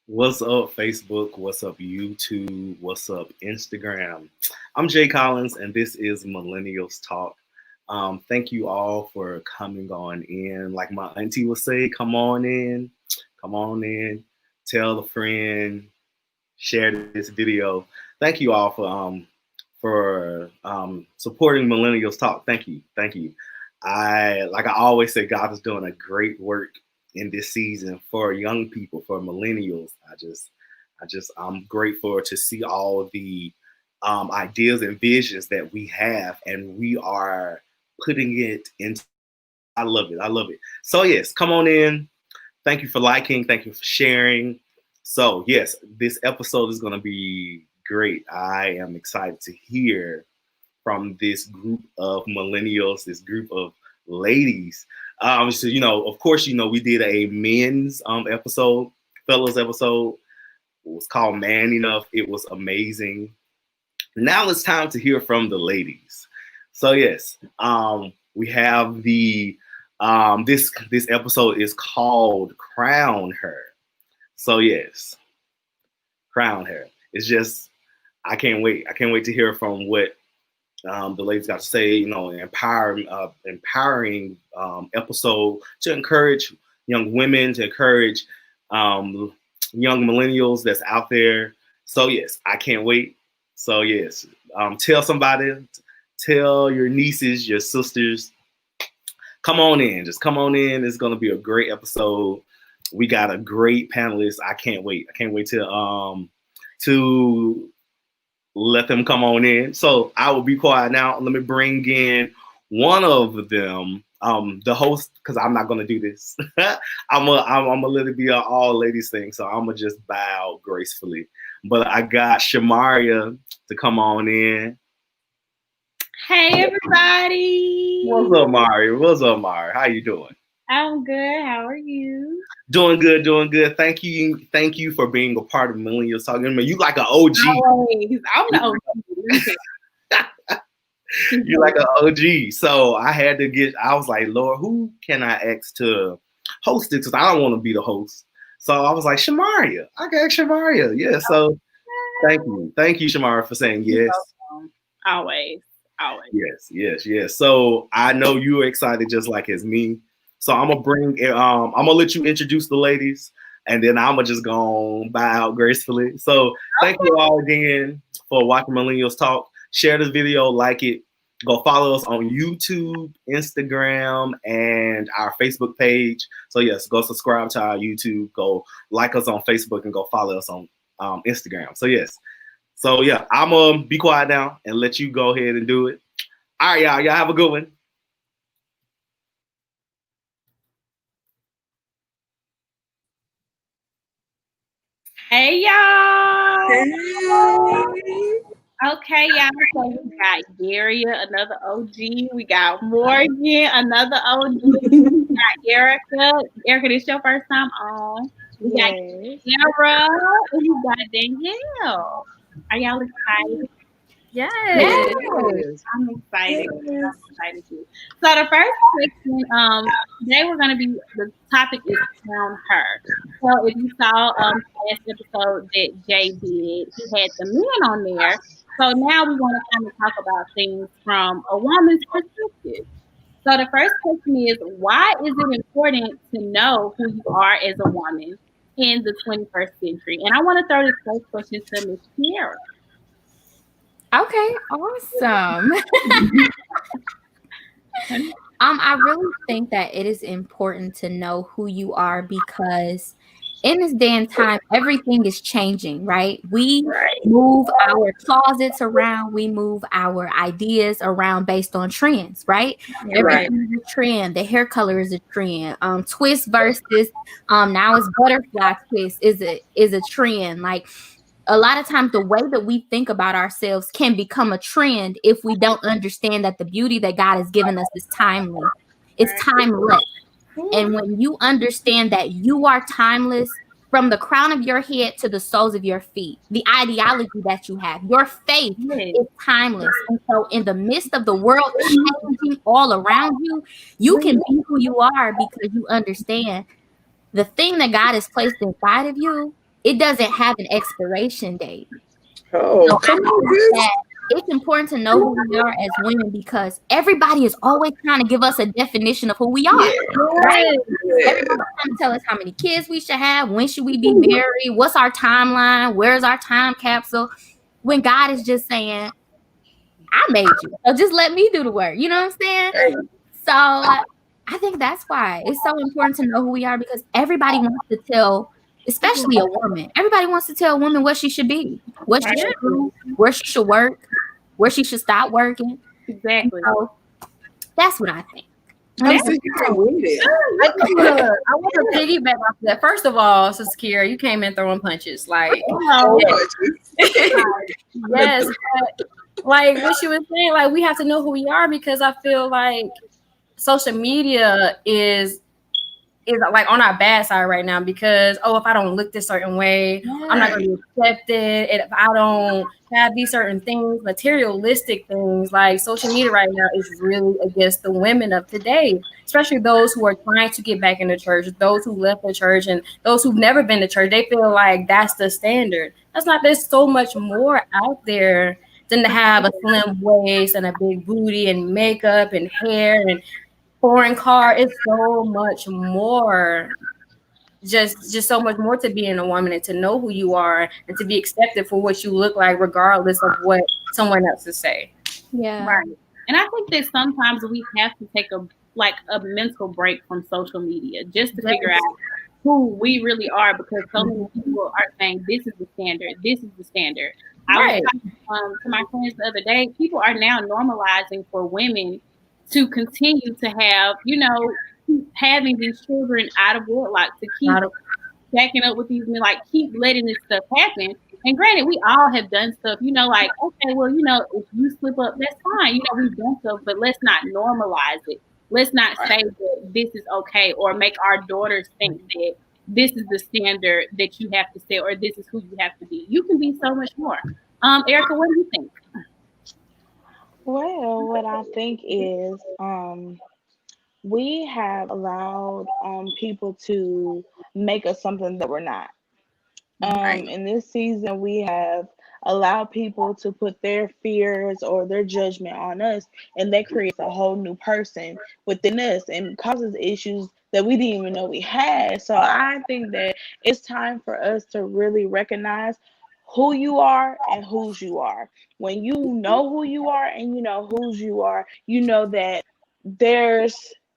What's up, Facebook? What's up, YouTube? What's up, Instagram? I'm Jay Collins, and this is Millennials Talk. Thank you all for coming on in. Like my auntie would say, come on in, tell a friend, share this video. Thank you all for supporting Millennials Talk. Thank you. I always say, God is doing a great work in this season for young people, for millennials. I'm grateful to see all the ideas and visions that we have, and we are putting it into. I love it. So yes, come on in. Thank you for liking. Thank you for sharing. So yes, this episode is going to be great. I am excited to hear from this group of millennials, this group of ladies. So, of course, we did a men's episode, fellows episode. It was called Man Enough. It was amazing. Now it's time to hear from the ladies. So yes, we have the this episode is called Crown Her. So yes, Crown Her. It's just, I can't wait. I can't wait to hear from what the ladies got to say, empowering episode to encourage young women, to encourage young millennials that's out there. So yes, I can't wait. So yes, tell somebody, tell your nieces, your sisters, come on in. Just come on in. It's going to be a great episode. We got a great panelist. I can't wait. I can't wait to let them come on in. So I will be quiet now. Let me bring in one of them, the host, because I'm not going to do this. I'm gonna let it be an all ladies thing. So I'm going to just bow gracefully. But I got Shamaria to come on in. Hey, everybody. What's up, Mari? How you doing? I'm good. How are you? Doing good. Thank you for being a part of Millennials Talking. I mean, you like an OG. Always. I'm the OG. You're like an OG. So I was like, Lord, who can I ask to host it? Because I don't want to be the host. So I was like, Shamaria. I got Shamaria. Yeah. So thank you, Shamaria, for saying yes. Always. Yes. So I know you are excited just like as me. So I'm gonna let you introduce the ladies, and then I'm gonna just go bow out gracefully. So thank you all again for watching Millennials Talk. Share this video, like it. Go follow us on YouTube, Instagram, and our Facebook page. So yes, go subscribe to our YouTube. Go like us on Facebook and go follow us on Instagram. So yes. So yeah, I'm gonna be quiet now and let you go ahead and do it. All right, y'all. Y'all have a good one. Hey, y'all. Hey. Okay, y'all. So we got Gary, another OG. We got Morgan, another OG. We got Erica. Erica, this your first time on. We got Sarah. And we got Danielle. Are y'all excited? Yes, Yes. I'm excited. Yes. I'm excited too. So the first question, today we're gonna be the topic is crown her. So if you saw last episode that Jay did, he had the men on there. So now we want to kind of talk about things from a woman's perspective. So the first question is, why is it important to know who you are as a woman in the 21st century? And I want to throw this first question to Miss Kiara. Okay, awesome. I really think that it is important to know who you are because in this day and time, everything is changing, right? We move our closets around, we move our ideas around based on trends, right? Right. Everything is a trend. The hair color is a trend. Twist versus now it's butterfly twist is a trend. Like a lot of times the way that we think about ourselves can become a trend if we don't understand that the beauty that God has given us is timely. It's timeless. And when you understand that you are timeless from the crown of your head to the soles of your feet, the ideology that you have, your faith Yes. is timeless. And so in the midst of the world changing all around you, you can be who you are because you understand the thing that God has placed inside of you, it doesn't have an expiration date. Oh, So I come on, think sis. that it's important to know who we are as women because everybody is always trying to give us a definition of who we are, Yeah. right? Yeah. Everybody's trying to tell us how many kids we should have, when should we be married, what's our timeline, where's our time capsule, when God is just saying, I made you, so just let me do the work. You know what I'm saying? Hey, So I think that's why it's so important to know who we are because everybody wants to tell, especially a woman, everybody wants to tell a woman what she should be, what she should do, where she should work, where she should stop working. And Exactly. so that's what I think. I That's see you come with it. I want to piggyback off that. First of all, Sister Kiera, you came in throwing punches. Like, Oh, yes, but, like what she was saying, like we have to know who we are because I feel like social media is like on our bad side right now because if I don't look this certain way, I'm not going to be accepted. And if I don't have these certain things, materialistic things, like social media right now is really against the women of today, especially those who are trying to get back into church, those who left the church, and those who've never been to church. They feel like that's the standard. That's not. There's so much more out there than to have a slim waist and a big booty and makeup and hair and foreign car. It's so much more, just so much more to being a woman and to know who you are and to be accepted for what you look like regardless of what someone else is say. Yeah. right. And I think that sometimes we have to take a mental break from social media just to figure out who we really are because so many people are saying this is the standard, this is the standard. I was Right. talking to my friends the other day. People are now normalizing for women to continue to have, keep having these children out of wedlock, to keep Not a- stacking up with these men, like keep letting this stuff happen. And granted, we all have done stuff, like, okay, well, if you slip up, that's fine. We've done stuff, but let's not normalize it. Let's not say that this is okay or make our daughters think that this is the standard that you have to say or this is who you have to be. You can be so much more. Erica, what do you think? Well, what I think is we have allowed people to make us something that we're not. right. In this season, we have allowed people to put their fears or their judgment on us, and that creates a whole new person within us and causes issues that we didn't even know we had. So I think that it's time for us to really recognize who you are and whose you are. When you know who you are and you know whose you are, you know that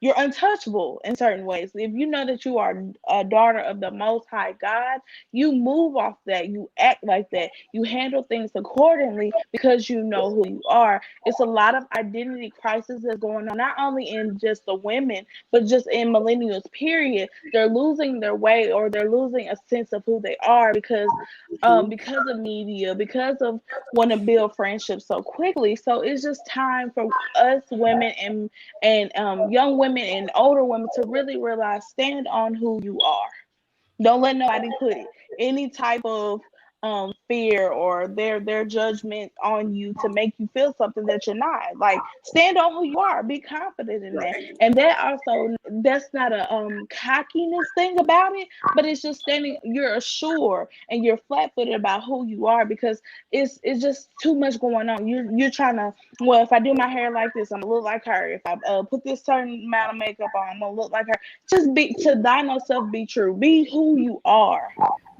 you're untouchable in certain ways. If you know that you are a daughter of the Most High God, you move off that, you act like that, you handle things accordingly because you know who you are. It's a lot of identity crisis that's going on, not only in just the women, but just in millennials, period. They're losing their way or they're losing a sense of who they are because of media, because of want to build friendships so quickly. So it's just time for us women and young women and older women to really realize stand on who you are. Don't let nobody put any type of fear or their judgment on you to make you feel something that you're not. Like, stand on who you are, be confident in that. And that also, that's not a cockiness thing about it, but it's just standing, you're assured and you're flat-footed about who you are, because it's just too much going on. You're trying to, well, if I do my hair like this, I'm gonna look like her. If I put this certain amount of makeup on, I'm gonna look like her. Just be, to thine own self be true. Be who you are.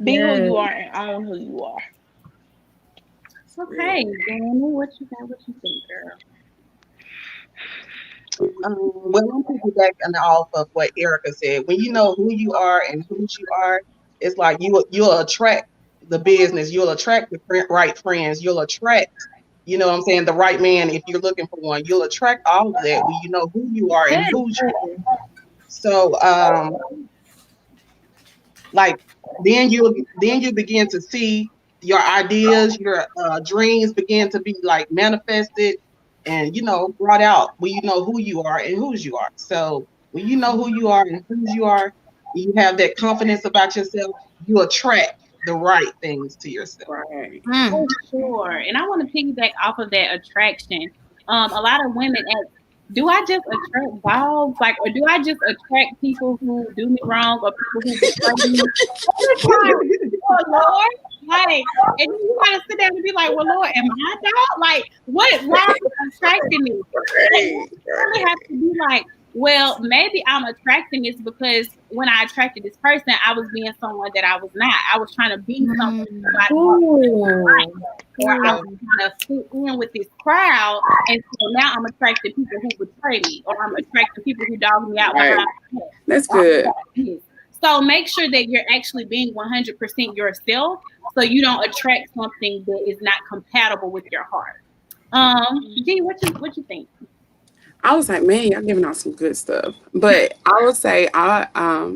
Be who you are and own who you are. Okay, Danny, what you got? What you think, girl? Well, I'm piggyback on off of what Erica said. When you know who you are and whose you are, it's like you'll attract the business, you'll attract the right friends, you'll attract, you know what I'm saying, the right man if you're looking for one. You'll attract all of that when you know who you are and whose you are. So like then you begin to see your ideas, your dreams begin to be like manifested and brought out when you know who you are and whose you are. So when you know who you are and whose you are, you have that confidence about yourself, you attract the right things to yourself. Right. For sure. And I want to piggyback off of that attraction. A lot of women ask, do I just attract dogs? Like, or do I just attract people who do me wrong or people who betray me? Oh, Lord. Like, and you gotta sit down and be like, well, Lord, am I a dog? Like, why am I attracting this? You really have to be like, well, maybe I'm attracting this because when I attracted this person, I was being someone that I was not. I was trying to be something somebody else, or I was trying to fit in with this crowd, and so now I'm attracting people who betray me, or I'm attracting people who dog me out behind my head. That's good. So make sure that you're actually being 100% yourself, so you don't attract something that is not compatible with your heart. G, what you think? I was like, man, y'all giving out some good stuff. But I would say I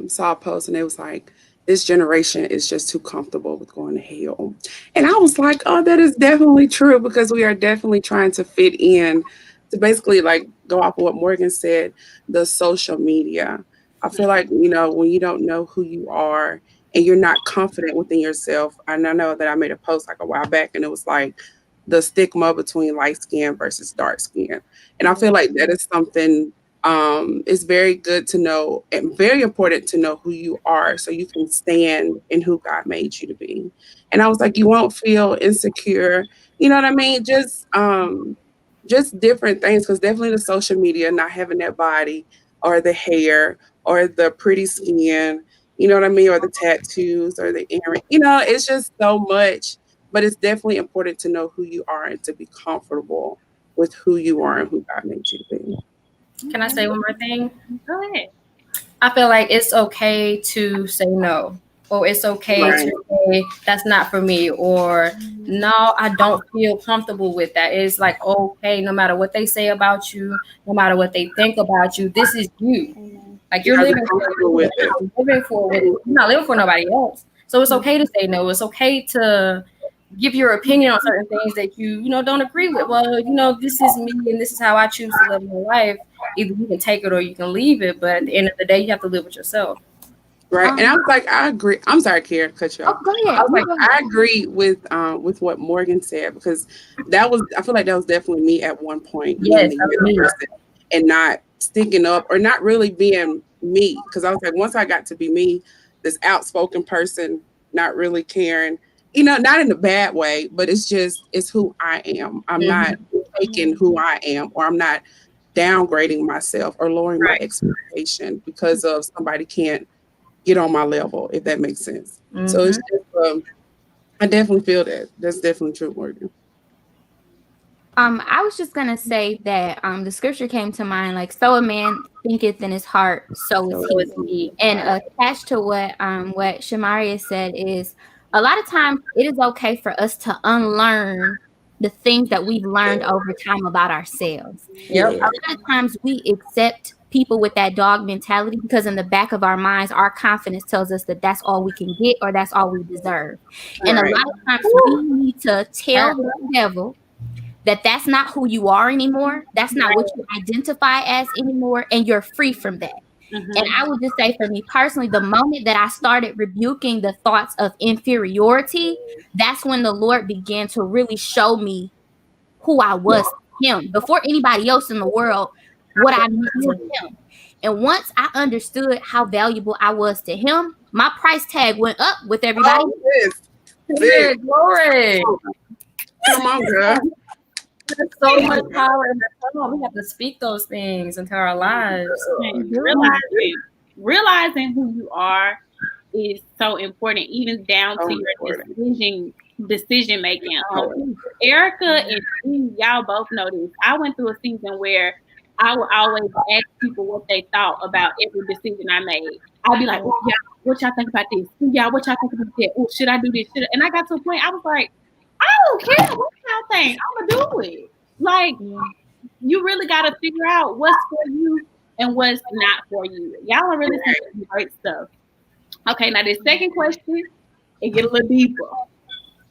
saw a post and it was like, this generation is just too comfortable with going to hell. And I was like, oh, that is definitely true, because we are definitely trying to fit in to basically like go off of what Morgan said, the social media. I feel like, when you don't know who you are and you're not confident within yourself. And I know that I made a post like a while back and it was like the stigma between light skin versus dark skin. And I feel like that is something it's very good to know and very important to know who you are so you can stand in who God made you to be. And I was like, you won't feel insecure. You know what I mean? Just different things, because definitely the social media, not having that body or the hair or the pretty skin, you know what I mean? Or the tattoos or the earring, it's just so much. But it's definitely important to know who you are and to be comfortable with who you are and who God made you to be. Can I say one more thing? Go ahead. I feel like it's okay to say no, or it's okay to say that's not for me, or no, I don't feel comfortable with that. It's like, okay, no matter what they say about you, no matter what they think about you, this is you. Like, you're living for it. You're not living for nobody else. So it's okay to say no. It's okay to give your opinion on certain things that you don't agree with. Well, this is me and this is how I choose to live my life. Either you can take it or you can leave it, but at the end of the day, you have to live with yourself. Right. And I was like, I agree. I'm sorry, Karen, cut you off. Go ahead. I was like, I agree with what Morgan said, because I feel like that was definitely me at one point. Yes, and not sticking up or not really being me. Because I was like, once I got to be me, this outspoken person, not really caring, not in a bad way, but it's who I am. I'm not taking who I am, or I'm not downgrading myself or lowering my expectation because of somebody can't get on my level, if that makes sense. So it's just, I definitely feel that. That's definitely true, Morgan. I was just gonna say that the scripture came to mind, like, so a man thinketh in his heart, so is he. And attached to what Shamaria said is, a lot of times it is okay for us to unlearn the things that we've learned over time about ourselves. Yep. A lot of times we accept people with that dog mentality because in the back of our minds, our confidence tells us that that's all we can get or that's all we deserve. And a lot of times we need to tell the devil that that's not who you are anymore. That's not what you identify as anymore. And you're free from that. And I would just say for me personally, the moment that I started rebuking the thoughts of inferiority, that's when the Lord began to really show me who I was to him before anybody else in the world, what I meant to him. And once I understood how valuable I was to him, my price tag went up with everybody. Oh, yes. Yeah, glory. Come on, girl. There's so much power in the tongue. We have to speak those things into our lives. Realizing who you are is so important, even down to your decision making. Erica and Steve, y'all both know this. I went through a season where I would always ask people what they thought about every decision I made. I'd be like, "Oh, yeah, what y'all think about this? Oh, yeah, what y'all think about that? Oh, should I do this? And I got to a point I was like, I don't care what y'all think. I'm gonna do it. Like, you really got to figure out what's for you and what's not for you. Y'all are really saying some great stuff. Okay, now this second question, it get a little deeper.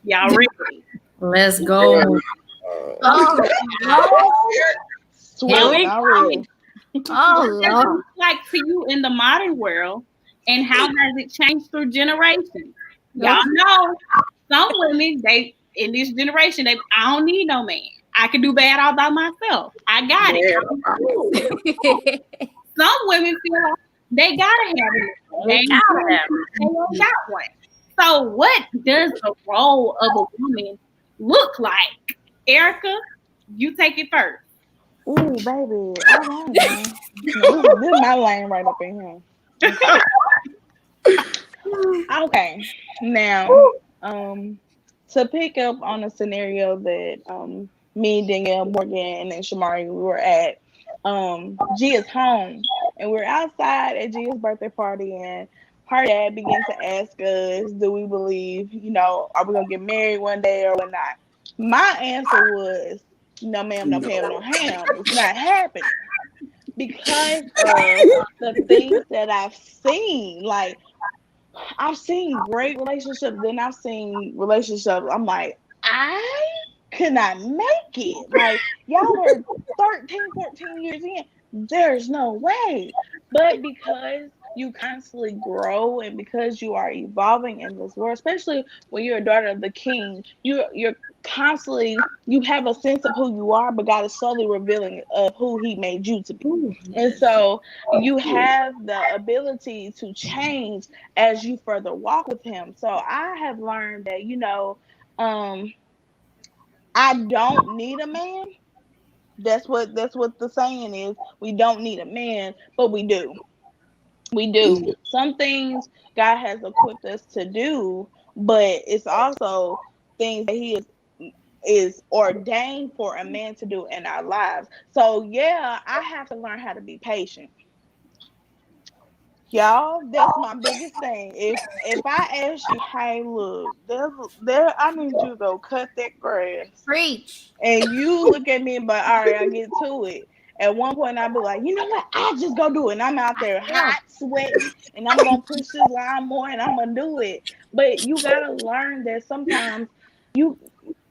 Y'all ready? Let's go. Oh, Sweet. Lord. Like to you in the modern world, and how has it changed through generations? Y'all know some women, they in this generation, I don't need no man. I can do bad all by myself. I got it. Some women feel like they gotta have it. They don't got one. So what does the role of a woman look like? Erica, you take it first. Ooh, baby. All right, man. This is my lane right up in here. Okay. Now, to pick up on a scenario that me, Danielle, Morgan, and Shamari we were at, Gia's home, and we're outside at Gia's birthday party, and her dad began to ask us, do we believe, are we gonna get married one day or what not? My answer was, no ma'am, no Pam, no ham. It's not happening. Because of the things that I've seen. Like, I've seen great relationships, then I've seen relationships, I'm like, I could not make it. Like, y'all are 13, 14 years in. There's no way. But because you constantly grow and because you are evolving in this world, especially when you're a daughter of the king, you're constantly, you have a sense of who you are, but God is slowly revealing of who he made you to be. And so you have the ability to change as you further walk with him. So I have learned that, I don't need a man. That's what the saying is. We don't need a man, but we do. We do. Some things God has equipped us to do, but it's also things that he is ordained for a man to do in our lives. So yeah, I have to learn how to be patient. Y'all, that's my biggest thing. If I ask you, hey, look, there, I need you to go cut that grass. Preach. And you look at me and be like, all right, I get to it. At one point, I'll be like, you know what? I'll just go do it. And I'm out there hot, sweating, and I'm going to push this lawnmower and I'm going to do it. But you got to learn that sometimes you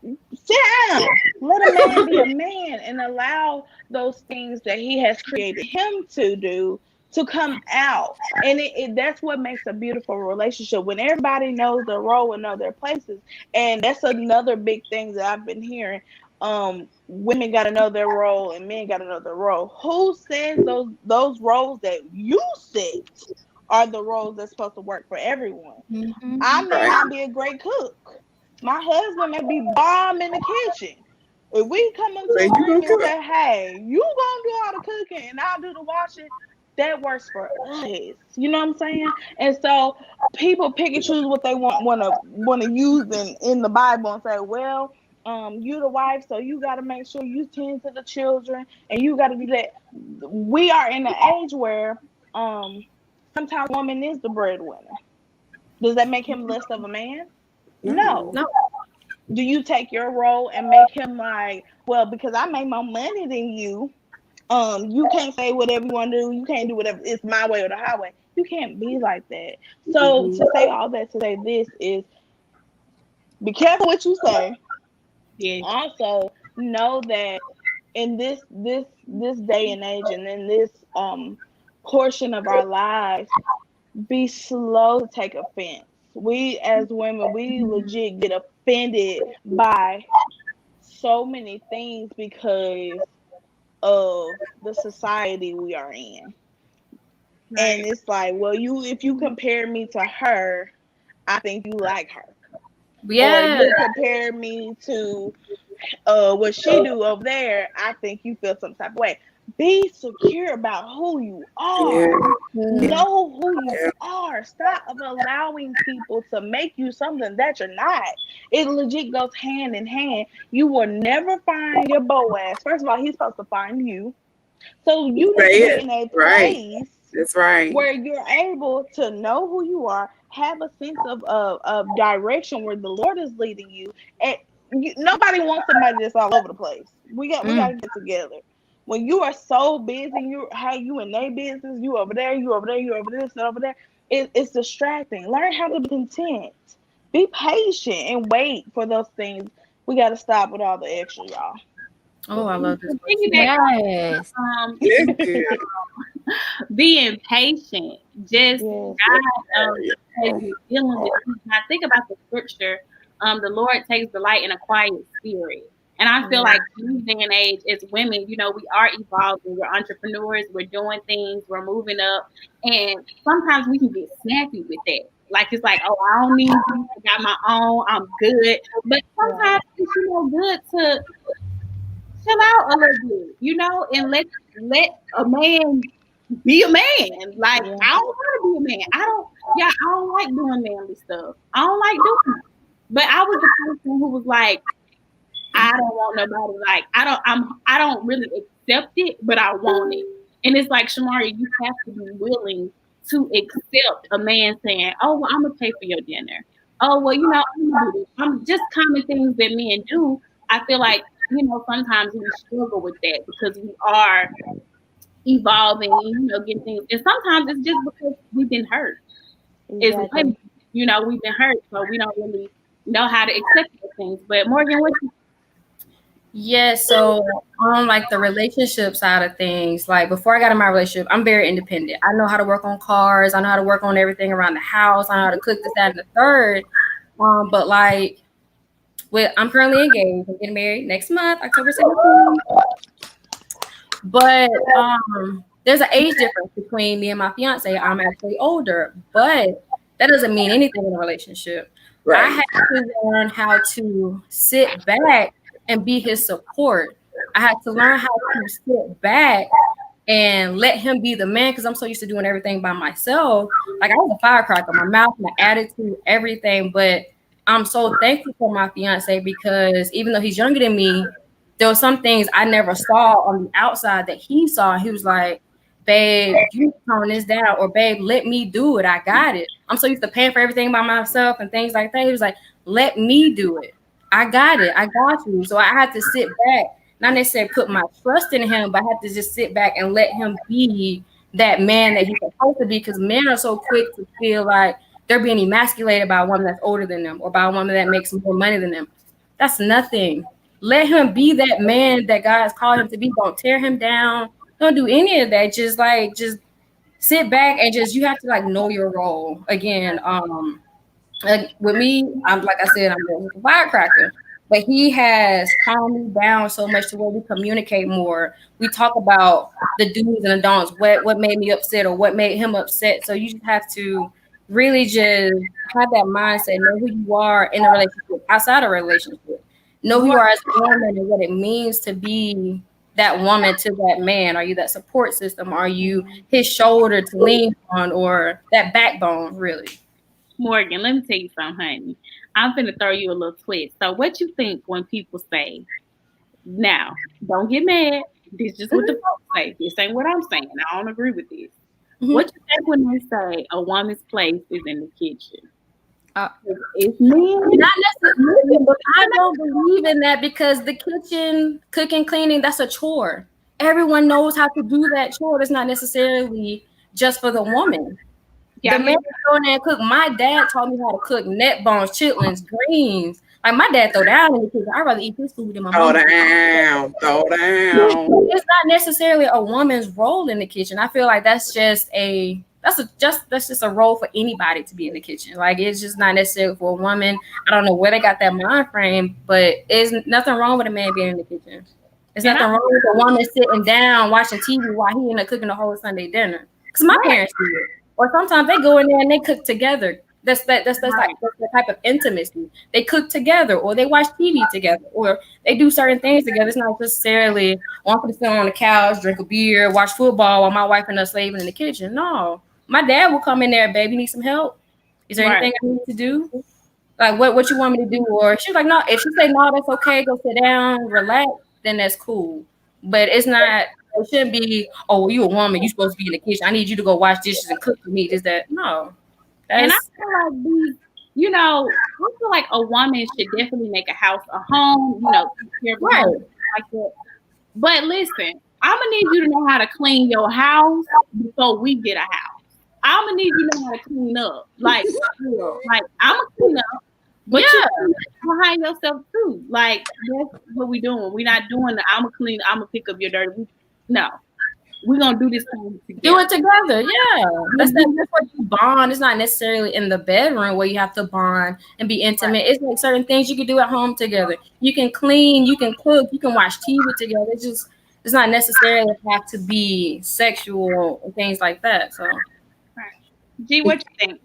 sit down. Let a man be a man and allow those things that he has created him to do to come out. And that's what makes a beautiful relationship, when everybody knows their role and know their places. And that's another big thing that I've been hearing. Women got to know their role and men got to know their role. Who says those roles that you set are the roles that's supposed to work for everyone? I may not be a great cook. My husband may be bomb in the kitchen. If we come into agreement and say, hey, you gonna do all the cooking and I'll do the washing, that works for us. You know what I'm saying? And so people pick and choose what they want to use in the Bible and say, well, you the wife, so you got to make sure you tend to the children and you got to do that. We are in an age where sometimes woman is the breadwinner. Does that make him less of a man? No. Do you take your role and make him like, well, because I make more money than you, you can't say whatever you want to do. You can't do whatever. It's my way or the highway. You can't be like that. So to say all that, to say this is, be careful what you say. Yeah. Also, know that in this day and age, and in this portion of our lives, be slow to take offense. We as women, we legit get offended by so many things because of the society we are in. And Right. it's like, well, you if you compare me to her, I think you like her. Or Yeah. you compare me to what she do over there, I think you feel some type of way. Be secure about who you Yeah, are. yeah, Know who you yeah. are. Stop of allowing people to make you something that you're not. It legit goes hand in hand. You will never find your Boaz. First of all, he's supposed to find you. So you need Say to be it. in a Right. place That's right. where you're able to know who you are, have a sense of direction where the Lord is leading you. And nobody wants somebody that's all over the place. We got to get together. When you are so busy, you in their business, you over there, you over there, you over this and over there. It's distracting. Learn how to be content. Be patient and wait for those things. We got to stop with all the extra, y'all. Oh, I love this To question. piggyback Yes. That's good. being patient, just Yes. God is dealing with you. When I think about the scripture, the Lord takes delight in a quiet spirit. And I feel like in this day and age, as women, we are evolving. We're entrepreneurs. We're doing things. We're moving up. And sometimes we can get snappy with that. Like, it's like, oh, I don't need you. I got my own. I'm good. But Right. sometimes it's, good to chill out a little bit, and let a man be a man. Like, Yeah. I don't want to be a man. I don't like doing manly stuff. I don't like doing it. But I was the person who was like, I don't want nobody, like, I don't really accept it, but I want it. And it's like, Shamari, you have to be willing to accept a man saying, oh, well, I'm gonna pay for your dinner. Oh, well, I'm gonna do this. I'm just common things that men do. I feel like, sometimes we struggle with that because we are evolving, getting things. And sometimes it's just because we've been hurt as Exactly. women. We've been hurt, so we don't really know how to accept those things. But Morgan, what you Yeah, so on like the relationship side of things, like before I got in my relationship, I'm very independent. I know how to work on cars, I know how to work on everything around the house, I know how to cook this, that, and the third. But like I'm currently engaged. I'm getting married next month, October 17th. But there's an age difference between me and my fiance. I'm actually older, but that doesn't mean anything in a relationship. I Right. had to learn how to sit back and be his support. I had to learn how to sit back and let him be the man because I'm so used to doing everything by myself. Like I was a firecracker, my mouth, my attitude, everything. But I'm so thankful for my fiance because even though he's younger than me, there were some things I never saw on the outside that he saw. He was like, babe, you tone this down, or babe, let me do it. I got it. I'm so used to paying for everything by myself and things like that. He was like, let me do it. I got it. I got you. So I had to sit back, not necessarily put my trust in him, but I had to just sit back and let him be that man that he's supposed to be. Because men are so quick to feel like they're being emasculated by a woman that's older than them or by a woman that makes more money than them. That's nothing. Let him be that man that God has called him to be. Don't tear him down. Don't do any of that. Just sit back and you have to like know your role. Again, with me, I'm like I said, I'm a firecracker. But he has calmed me down so much to where we communicate more. We talk about the do's and the don'ts, what made me upset or what made him upset. So you just have to really just have that mindset, know who you are in a relationship, outside a relationship. Know who you more are as a woman and what it means to be that woman to that man. Are you that support system? Are you his shoulder to lean on or that backbone, really? Morgan, let me tell you something, honey. I'm finna throw you a little twist. So what you think when people say, now, don't get mad. This is just what the folks say. This ain't what I'm saying. I don't agree with this. Mhm. What you think when they say a woman's place is in the kitchen? Uh, It's men. Not necessarily, but I don't believe in that because the kitchen, cooking, cleaning, that's a chore. Everyone knows how to do that chore. It's not necessarily just for the woman. Yeah, The I man hear go in there and cook. My dad taught me how to cook neck bones, chitlins, greens. Like my dad throw down in the kitchen. I'd rather eat his food than my Throw mom. down, throw down. It's not necessarily a woman's role in the kitchen. I feel like that's just a role for anybody to be in the kitchen. Like it's just not necessarily for a woman. I don't know where they got that mind frame, but it's nothing wrong with a man being in the kitchen. There's nothing wrong with a woman sitting down watching TV while he end up cooking the whole Sunday dinner. Because my parents do it. Or sometimes they go in there and they cook together. That's the type of intimacy. They cook together, or they watch TV together, or they do certain things together. It's not necessarily one to sit on the couch, drink a beer, watch football while my wife and us slaving in the kitchen. No, my dad will come in there, baby, need some help? Is there anything I need to do? Like what you want me to do? Or she's like, no. If she say no, that's okay. Go sit down, relax. Then that's cool. But it's not. It shouldn't be. Oh, you a woman? You supposed to be in the kitchen. I need you to go wash dishes and cook for me. Is that no? And I feel like I feel like a woman should definitely make a house a home, take care of like that. But listen, I'm gonna need you to know how to clean your house before we get a house. I'm gonna need you to know how to clean up. Like I'm gonna clean up, but you behind yourself too. Like that's what we doing. We're not doing the I'm gonna clean, I'm gonna pick up your dirty. No. We're gonna do this thing together. Do it together, yeah. That's what you bond. It's not necessarily in the bedroom where you have to bond and be intimate. It's like certain things you can do at home together. You can clean, you can cook, you can watch TV together. It's not necessarily have to be sexual and things like that. So, G, what you think?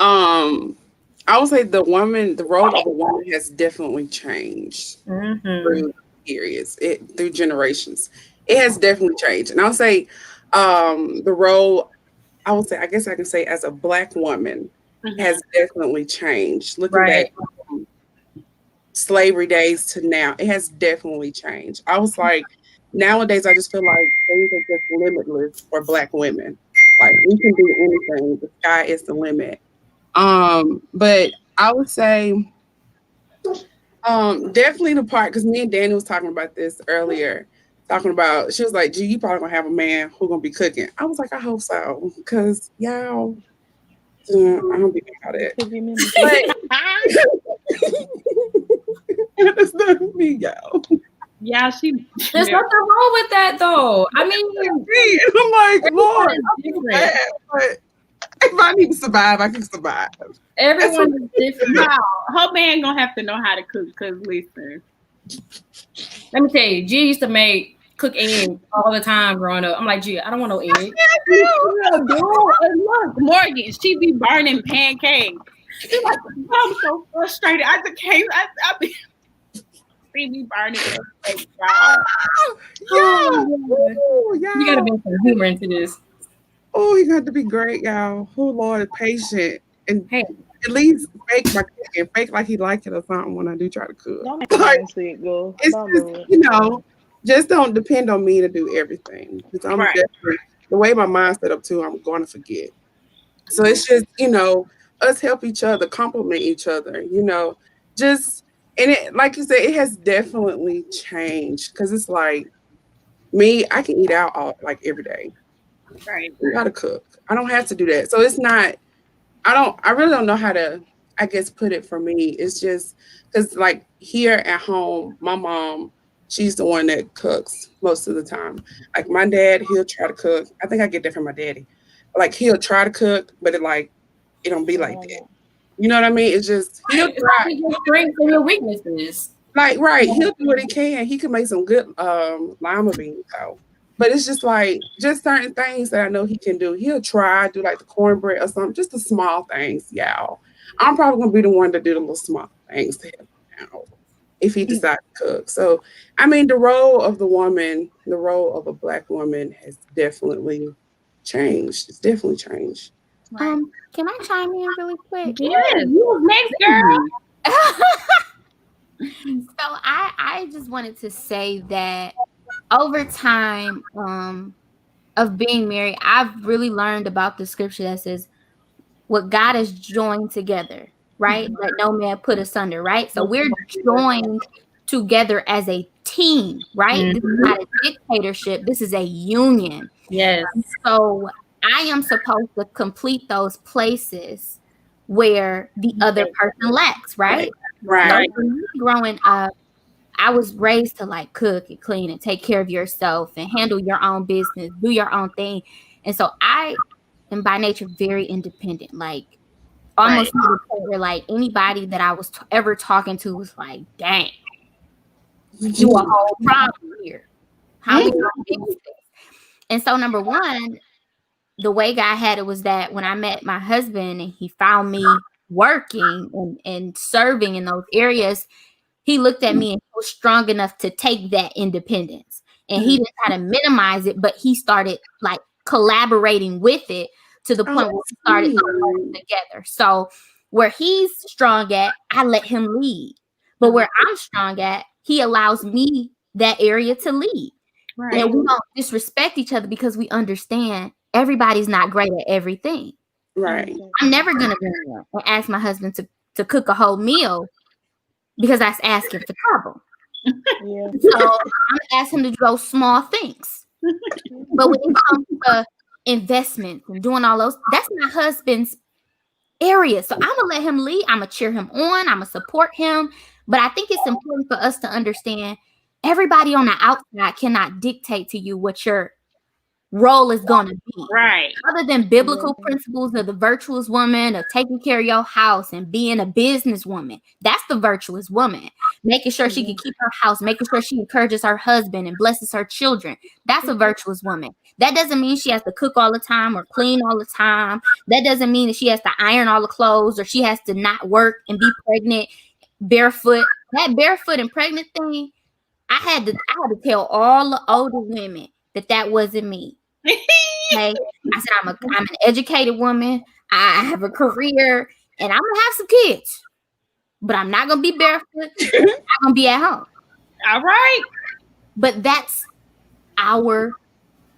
I would say the role of a woman has definitely changed through periods, through generations. It has definitely changed. And I'll say the role, I guess I can say as a Black woman has definitely changed. Looking back from slavery days to now, it has definitely changed. I was like, nowadays I just feel like things are just limitless for Black women. Like we can do anything. The sky is the limit. But I would say definitely the part, because me and Danny was talking about this earlier. She was like, gee, you probably gonna have a man who's gonna be cooking. I was like, I hope so, because y'all, I don't think about it. That's not me, y'all. Yeah, there's nothing wrong with that, though. I mean, I'm like, Lord, but if I need to survive, I can survive. Everyone is different. No, her man gonna have to know how to cook. Because listen, let me tell you, G used to cook eggs all the time growing up. I'm like, G, I don't want no eggs. And look, Morgan, she be burning pancakes. She's like, I'm so frustrated. I just can't. I be see me burning pancakes, y'all. You gotta bring some humor into this. Oh, he got to be great, y'all. Oh, Lord, patient. And at least fake my cooking. Fake like he like it or something when I do try to cook. Don't make it go. It's just, just don't depend on me to do everything. Because I'm definitely, the way my mind's set up too, I'm going to forget. So it's just, us help each other, compliment each other, and it, like you said, it has definitely changed. Because it's like, me, I can eat out every day. Right. We gotta cook. I don't have to do that. So it's not, I really don't know how to, I guess, put it for me. It's just because like here at home, my mom, she's the one that cooks most of the time. Like my dad, he'll try to cook. I think I get that from my daddy. Like he'll try to cook, but it don't be like that. You know what I mean? It's just, he'll try. Your strengths and your weaknesses. Like, right. He'll do what he can. He can make some good lima beans though. But it's just like, just certain things that I know he can do. He'll try, do like the cornbread or something, just the small things, y'all. I'm probably going to be the one to do the little small things to him now if he decides to cook. So, I mean, the role of the woman, the role of a Black woman has definitely changed. It's definitely changed. Can I chime in really quick? Yes, you next, girl. So I just wanted to say that over time of being married, I've really learned about the scripture that says what God has joined together, right? Let no man put asunder, right? So we're joined together as a team, right? This is not a dictatorship. This is a union. Yes. So I am supposed to complete those places where the other person lacks, right? Right. So for me growing up, I was raised to like cook and clean and take care of yourself and handle your own business, do your own thing. And so I am by nature very independent, like almost to the point where like anybody that I was ever talking to was like, dang, you a whole problem here. How we gonna fix this? And so number one, the way God had it was that when I met my husband and he found me working and serving in those areas, he looked at me and he was strong enough to take that independence. And he didn't try to minimize it, but he started like collaborating with it to the point where we started working together. So where he's strong at, I let him lead. But where I'm strong at, he allows me that area to lead. Right. And we don't disrespect each other because we understand everybody's not great at everything. Right. I'm never gonna go there and ask my husband to cook a whole meal because that's asking for trouble. Yeah. So I'm gonna ask him to do those small things. But when it comes to investments and doing all those, that's my husband's area. So I'm gonna let him lead. I'm gonna cheer him on. I'm gonna support him. But I think it's important for us to understand everybody on the outside cannot dictate to you what your role is going to be. Right. Other than biblical principles of the virtuous woman, of taking care of your house and being a businesswoman, that's the virtuous woman. Making sure she can keep her house, making sure she encourages her husband and blesses her children. That's a virtuous woman. That doesn't mean she has to cook all the time or clean all the time. That doesn't mean that she has to iron all the clothes or she has to not work and be pregnant barefoot. That barefoot and pregnant thing, I had to tell all the older women that wasn't me. Okay, I said I'm an educated woman. I have a career, and I'm gonna have some kids, but I'm not gonna be barefoot. I'm not gonna be at home. All right. But that's our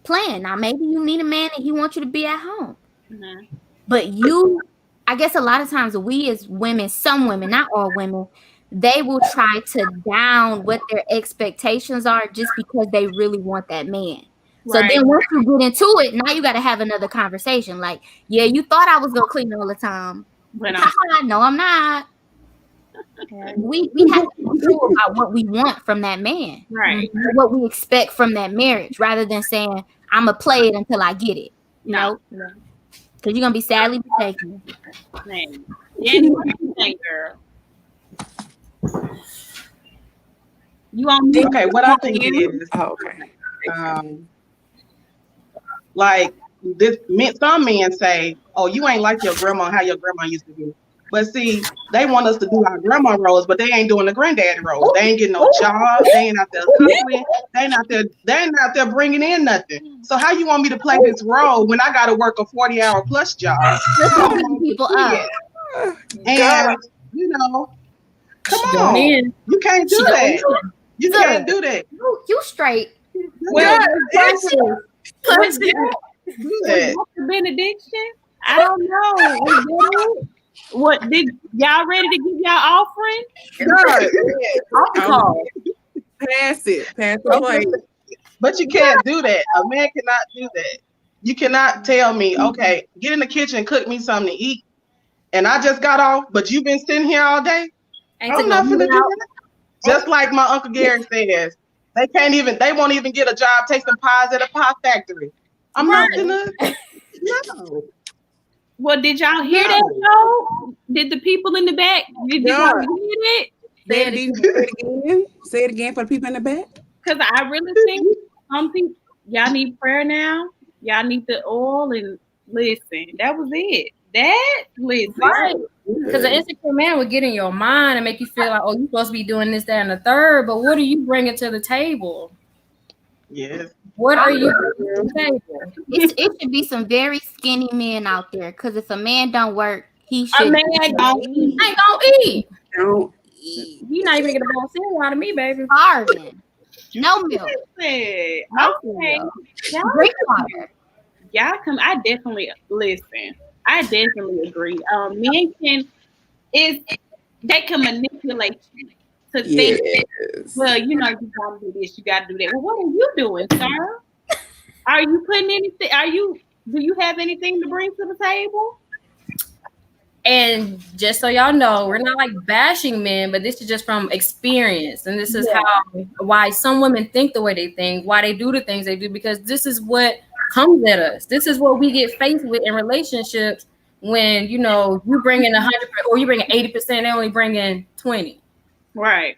plan. Now, maybe you need a man and he wants you to be at home. But I guess a lot of times we as women, some women, not all women, they will try to down what their expectations are just because they really want that man. So then once you get into it, now you got to have another conversation. Like, yeah, you thought I was going to clean all the time. But no, I'm not. We have to be sure about what we want from that man. Right. What we expect from that marriage rather than saying, I'm going to play it until I get it. No. Because you're going to be sadly mistaken. Man. Yeah, what do you think, girl? You on me? Okay, what I think is, like this, some men say, "Oh, you ain't like your grandma, how your grandma used to do." But see, they want us to do our grandma roles, but they ain't doing the granddaddy roles. They ain't getting no job. They ain't out there hustling. They ain't out there bringing in nothing. So how you want me to play this role when I got to work a 40-hour plus job? People up. And you know, come on, you can't do that. You can't do that. You straight. Well, what's the benediction? I don't know. What did y'all ready to give y'all offering? Pass it. Pass the plate. But you can't do that. A man cannot do that. You cannot tell me, okay, get in the kitchen, cook me something to eat, and I just got off, but you've been sitting here all day. I'm not gonna do that. Just like my Uncle Gary says, they won't even get a job tasting pies at a pie factory. I'm not gonna. No. Well, did y'all hear that though? Did the people in the back? Did y'all hear it? Say it again for the people in the back. Because I really think some people, y'all need prayer now. Y'all need the oil and listen. That was it. Listen. Right. Because an insecure man would get in your mind and make you feel like, oh, you're supposed to be doing this, that, and the third. But what are you bringing to the table? Yes. What are you bringing to the table? It should be some very skinny men out there. Because if a man don't work, he should. A man don't eat. Ain't gonna eat. Don't eat. You're not even gonna bowl cereal out of me, baby. Starving. No milk. Okay. Drink water. Y'all come. I definitely listen. I definitely agree. Men they can manipulate you to think, well, you know, you gotta do this, you gotta do that. Well, what are you doing, sir? Are you putting anything? Do you have anything to bring to the table? And just so y'all know, we're not like bashing men, but this is just from experience. And this is why some women think the way they think, why they do the things they do, because this is what comes at us. This is what we get faced with in relationships when, you know, you bring in 100% or you bring in 80%, they only bring in 20. Right.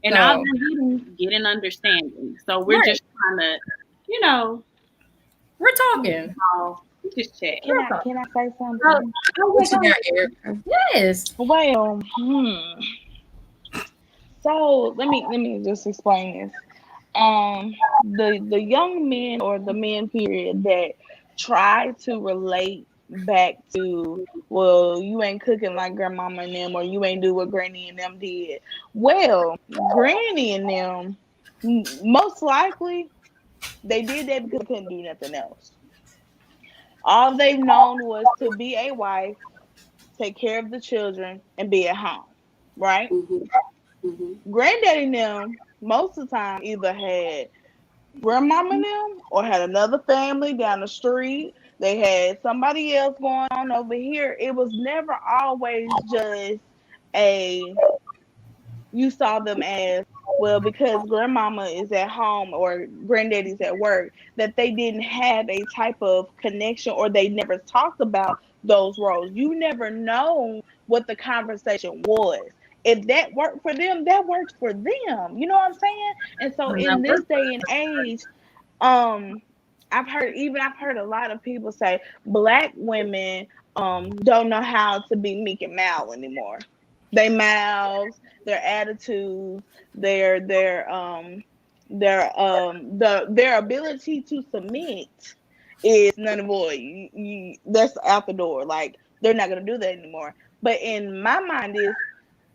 And So, all they're getting understanding. So we're just trying to, you know, we're talking. We just chat. Can I say something? What you got, Erica? Yes. Well, so let me just explain this. The young men or the men period that try to relate back to, well, you ain't cooking like grandmama and them, or you ain't do what granny and them did. Well, granny and them, most likely they did that because they couldn't do nothing else. All they've known was to be a wife, take care of the children, and be at home, right? Granddaddy and them most of the time either had grandmama and them or had another family down the street. They had somebody else going on over here. It was never always just a, you saw them as, well, because grandmama is at home or granddaddy's at work, that they didn't have a type of connection, or they never talked about those roles. You never know what the conversation was. If that worked for them, that works for them. You know what I'm saying? And so in this day and age, um I've heard a lot of people say black women don't know how to be meek and mild anymore. They mouths, their attitudes, their ability to submit is none of void. That's out the door. Like, they're not gonna do that anymore. But in my mind is,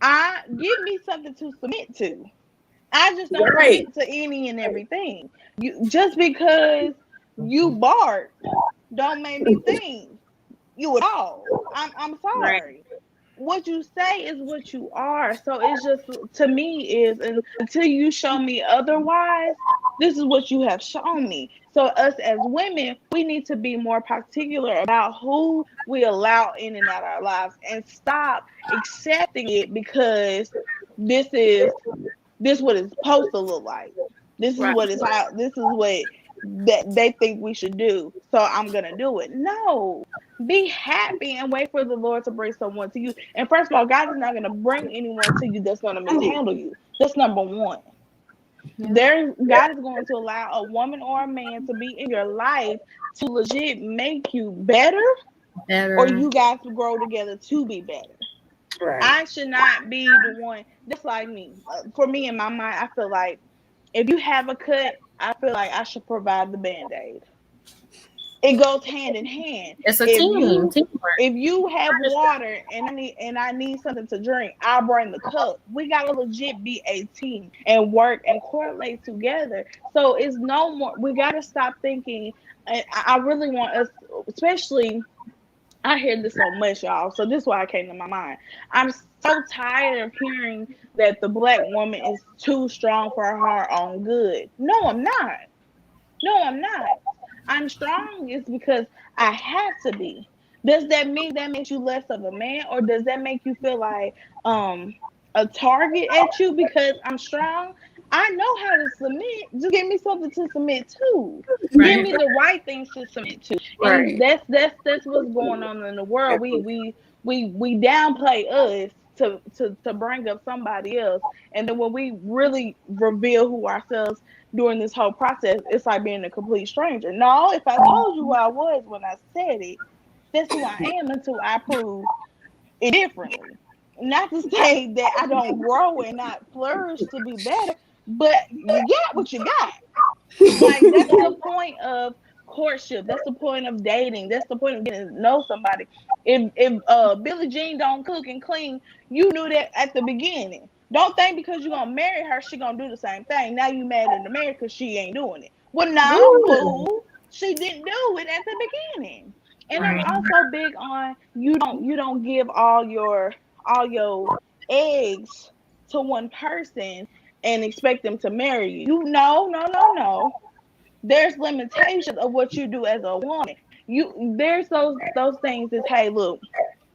I give me something to submit to. I just don't submit to any and everything. You just because you bark don't make me think you at all. I'm sorry. Right. What you say is what you are. So it's just, to me, is, and until you show me otherwise, this is what you have shown me. So us as women, we need to be more particular about who we allow in and out of our lives, and stop accepting it because this is what it's supposed to look like. This is what that they think we should do. So I'm gonna do it. No. Be happy and wait for the Lord to bring someone to you. And first of all, God is not gonna bring anyone to you that's gonna mishandle you. That's number one. God is going to allow a woman or a man to be in your life to legit make you better. Or you guys to grow together to be better. Right. I should not be the one. That's like me. For me, in my mind, I feel like if you have a cut, I feel like I should provide the Band-Aid. It goes hand in hand. It's a team. If you have water and I need something to drink, I'll bring the cup. We gotta legit be a team and work and correlate together. So it's no more. We gotta stop thinking. I really want us, especially. I hear this so much, y'all. So this is why it came to my mind. I'm so tired of hearing that the black woman is too strong for her own good. No, I'm not. No, I'm not. I'm strong is because I have to be. Does that mean that makes you less of a man, or does that make you feel like a target at you because I'm strong? I know how to submit. Just give me something to submit to. Right. Give me the right things to submit to. Right. And that's what's going on in the world. We downplay us to bring up somebody else, and then when we really reveal who ourselves during this whole process, it's like being a complete stranger. No, if I told you who I was when I said it, that's who I am until I prove it differently. Not to say that I don't grow and not flourish to be better, but you got what you got. Like, that's the point of courtship. That's the point of dating. That's the point of getting to know somebody. If Billie Jean don't cook and clean, you knew that at the beginning. Don't think because you're gonna marry her, she gonna do the same thing. Now you mad at the marriage because she ain't doing it. Well, no, fool. She didn't do it at the beginning. And right. I'm also big on you don't give all your eggs to one person and expect them to marry you. No. There's limitations of what you do as a woman. There's those things is, hey, look,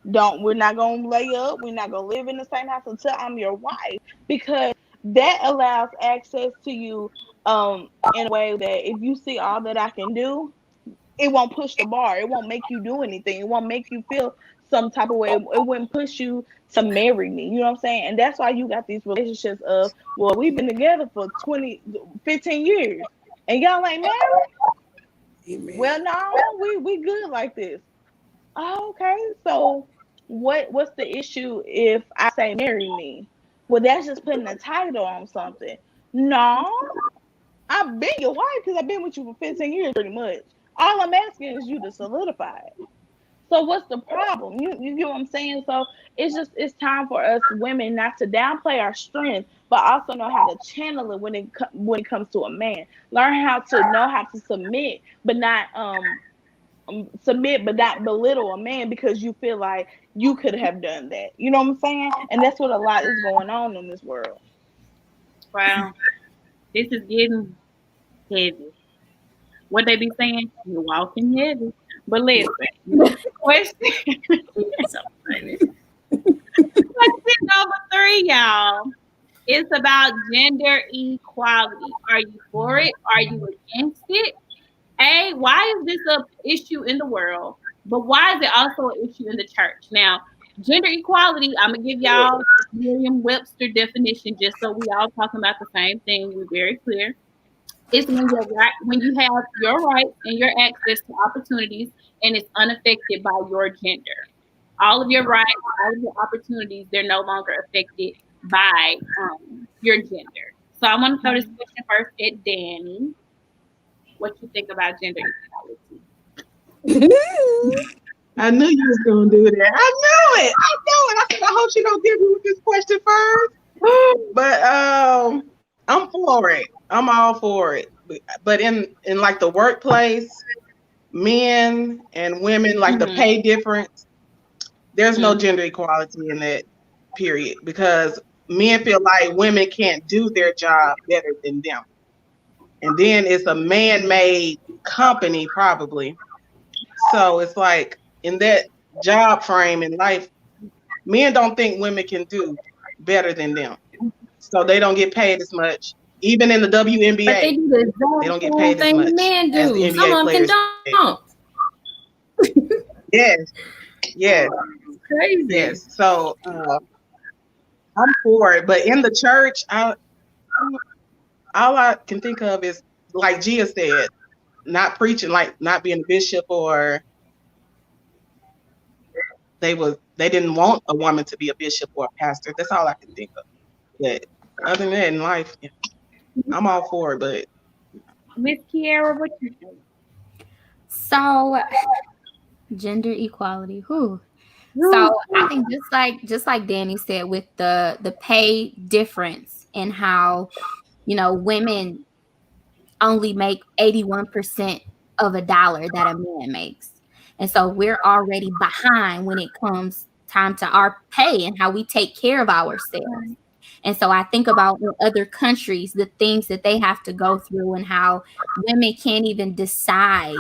We're not gonna lay up, we're not gonna live in the same house until I'm your wife, because that allows access to you in a way that if you see all that I can do, it won't push the bar. It won't make you do anything. It won't make you feel some type of way. It wouldn't push you to marry me. You know what I'm saying? And that's why you got these relationships of, well, we've been together for 20, 15 years and y'all ain't married? Amen. Well, no, we good like this. Oh, okay. So what's the issue if I say marry me? Well, that's just putting a title on something. No, I've been your wife because I've been with you for 15 years pretty much. All I'm asking is you to solidify it. So what's the problem? You get what I'm saying? So it's time for us women not to downplay our strength, but also know how to channel it when it comes to a man. Learn how to know how to submit but not belittle a man because you feel like you could have done that. You know what I'm saying? And that's what a lot is going on in this world. Wow, this is getting heavy. What they be saying? You're walking heavy. But listen, question. So funny. Question number 3, y'all. It's about gender equality. Are you for it? Are you against it? A, why is this a issue in the world? But why is it also an issue in the church? Now, gender equality, I'm gonna give y'all Merriam-Webster definition just so we all talking about the same thing. We're very clear. It's when you have your rights and your access to opportunities and it's unaffected by your gender. All of your rights, all of your opportunities, they're no longer affected by your gender. So I want to throw this question first at Danny. What you think about gender equality? I knew you was gonna do that. I knew it. I know it. I said, I hope she don't give me with this question first. But I'm for it. I'm all for it. But in like the workplace, men and women, like the pay difference, there's no gender equality in that period because men feel like women can't do their job better than them. And then it's a man-made company probably. So it's like in that job frame in life, men don't think women can do better than them. So they don't get paid as much. Even in the WNBA, But they do the they don't exact get same paid as thing the much men as the do. Some NBA of them can players get. don't. Yes, yes, Crazy. yes. So I'm for it. But in the church, all I can think of is like Gia said, not preaching, like not being a bishop, or they didn't want a woman to be a bishop or a pastor. That's all I can think of. But other than that, in life, yeah, I'm all for it. But Miss Kiara, what you think? So gender equality. Who? So I think just like Danny said with the pay difference and how women only make 81% of a dollar that a man makes. And so we're already behind when it comes time to our pay and how we take care of ourselves. And so I think about in other countries, the things that they have to go through and how women can't even decide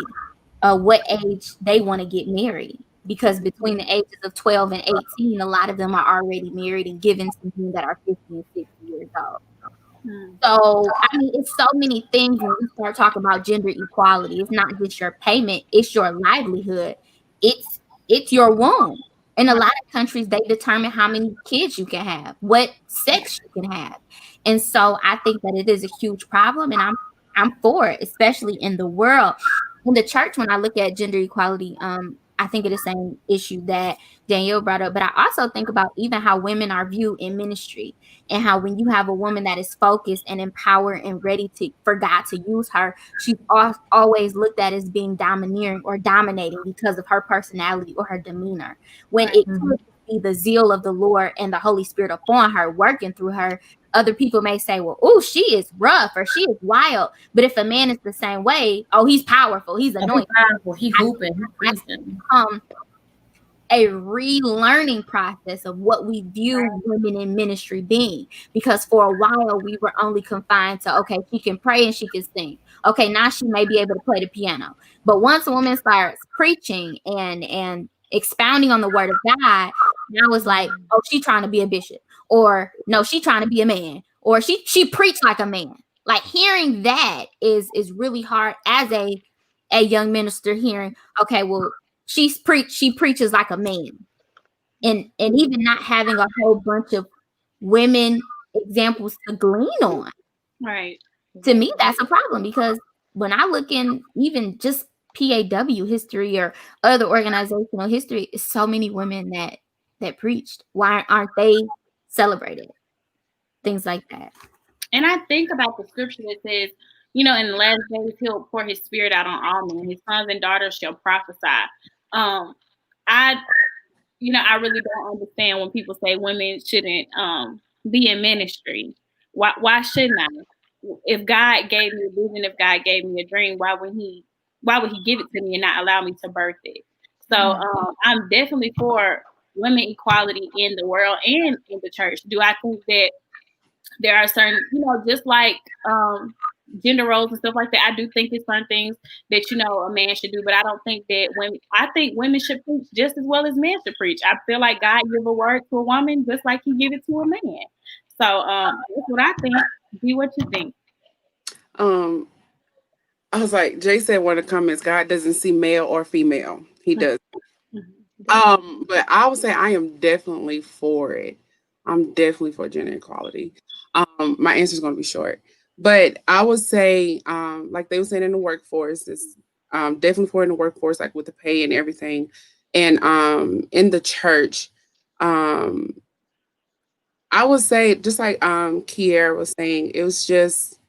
what age they want to get married. Because between the ages of 12 and 18, a lot of them are already married and given to men that are 50 and 60 years old. So, I mean, it's so many things when we start talking about gender equality. It's not just your payment, it's your livelihood. It's your womb. In a lot of countries, they determine how many kids you can have, what sex you can have. And so I think that it is a huge problem and I'm for it, especially in the world. In the church, when I look at gender equality, I think of the same issue that Danielle brought up, but I also think about even how women are viewed in ministry and how when you have a woman that is focused and empowered and ready for God to use her, she's always looked at as being domineering or dominating because of her personality or her demeanor. When it could be the zeal of the Lord and the Holy Spirit upon her, working through her, other people may say, well, oh, she is rough or she is wild. But if a man is the same way, oh, he's powerful, he's anointed. He hooping, he's preaching. A relearning process of what we view women in ministry being, because for a while we were only confined to, okay, she can pray and she can sing. Okay, now she may be able to play the piano. But once a woman starts preaching and expounding on the word of God, and I was like, oh, she trying to be a bishop, or no, she trying to be a man, or she preached like a man. Like hearing that is really hard as a young minister hearing, okay, well, she preaches like a man. And even not having a whole bunch of women examples to glean on. Right. To me, that's a problem, because when I look in even just PAW history or other organizational history, so many women that preached. Why aren't they celebrated? Things like that. And I think about the scripture that says, you know, in the last days he'll pour his spirit out on all men. His sons and daughters shall prophesy. I I really don't understand when people say women shouldn't be in ministry. Why shouldn't I? If God gave me a vision, if God gave me a dream, why would he give it to me and not allow me to birth it? So I'm definitely for women equality in the world and in the church. Do I think that there are certain, just like gender roles and stuff like that, I do think it's certain things that, a man should do, but I don't think that I think women should preach just as well as men should preach. I feel like God give a word to a woman just like he give it to a man. So that's what I think. Be what you think. I was like, Jay said one of the comments, God doesn't see male or female. He does. But I would say I am definitely for it. I'm definitely for gender equality. My answer is going to be short, but I would say, like they were saying in the workforce, it's definitely for in the workforce, like with the pay and everything, and in the church, I would say just like Kiera was saying, it was just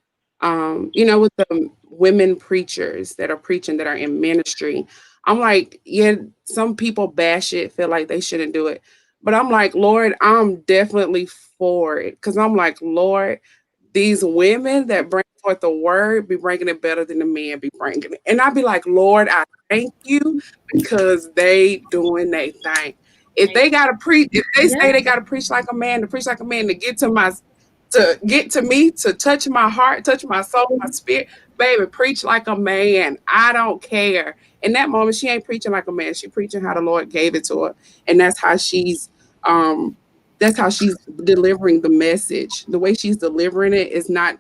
with the women preachers that are preaching that are in ministry. I'm like, yeah, some people bash it, feel like they shouldn't do it. But I'm like, Lord, I'm definitely for it. Because I'm like, Lord, these women that bring forth the word be bringing it better than the men be bringing it. And I'd be like, Lord, I thank you because they doing their thing. If they gotta preach, if they say they gotta preach like a man, to preach like a man, to get to me, to touch my heart, touch my soul, my spirit, baby, preach like a man. I don't care. In that moment, she ain't preaching like a man. She preaching how the Lord gave it to her, and that's how she's delivering the message. The way she's delivering it is not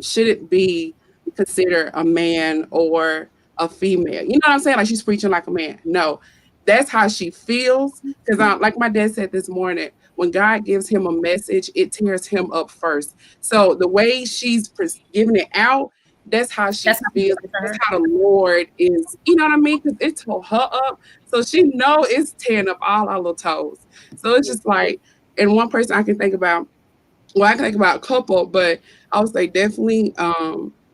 should it be considered a man or a female? You know what I'm saying? Like she's preaching like a man. No, that's how she feels. Because like my dad said this morning, when God gives him a message, it tears him up first. So the way she's giving it out, that's how she feels. That's how the Lord is. You know what I mean? Because it tore her up. So she know it's tearing up all our little toes. So it's just like, and one person I can think about, well, I can think about a couple, but I would say definitely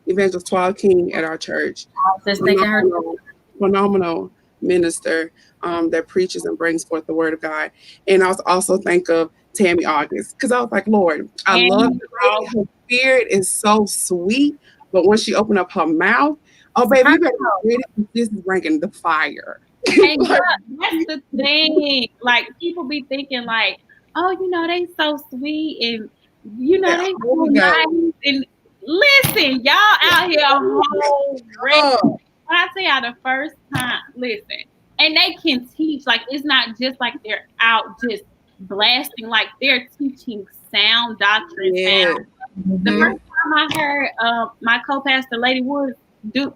Evangelist Twila King at our church. Phenomenal minister that preaches and brings forth the word of God. And I also think of Tammy August, because I was like, Lord, I love her. Her spirit is so sweet, but when she opened up her mouth, oh baby, you better be ready. This is bringing the fire. And that's the thing. Like people be thinking like, oh, they so sweet and they so nice. And listen, y'all out here a whole when I say y'all the first time, listen, and they can teach. Like it's not just like they're out just blasting. Like they're teaching sound doctrine. Sound. The first time I heard my co-pastor Lady Woods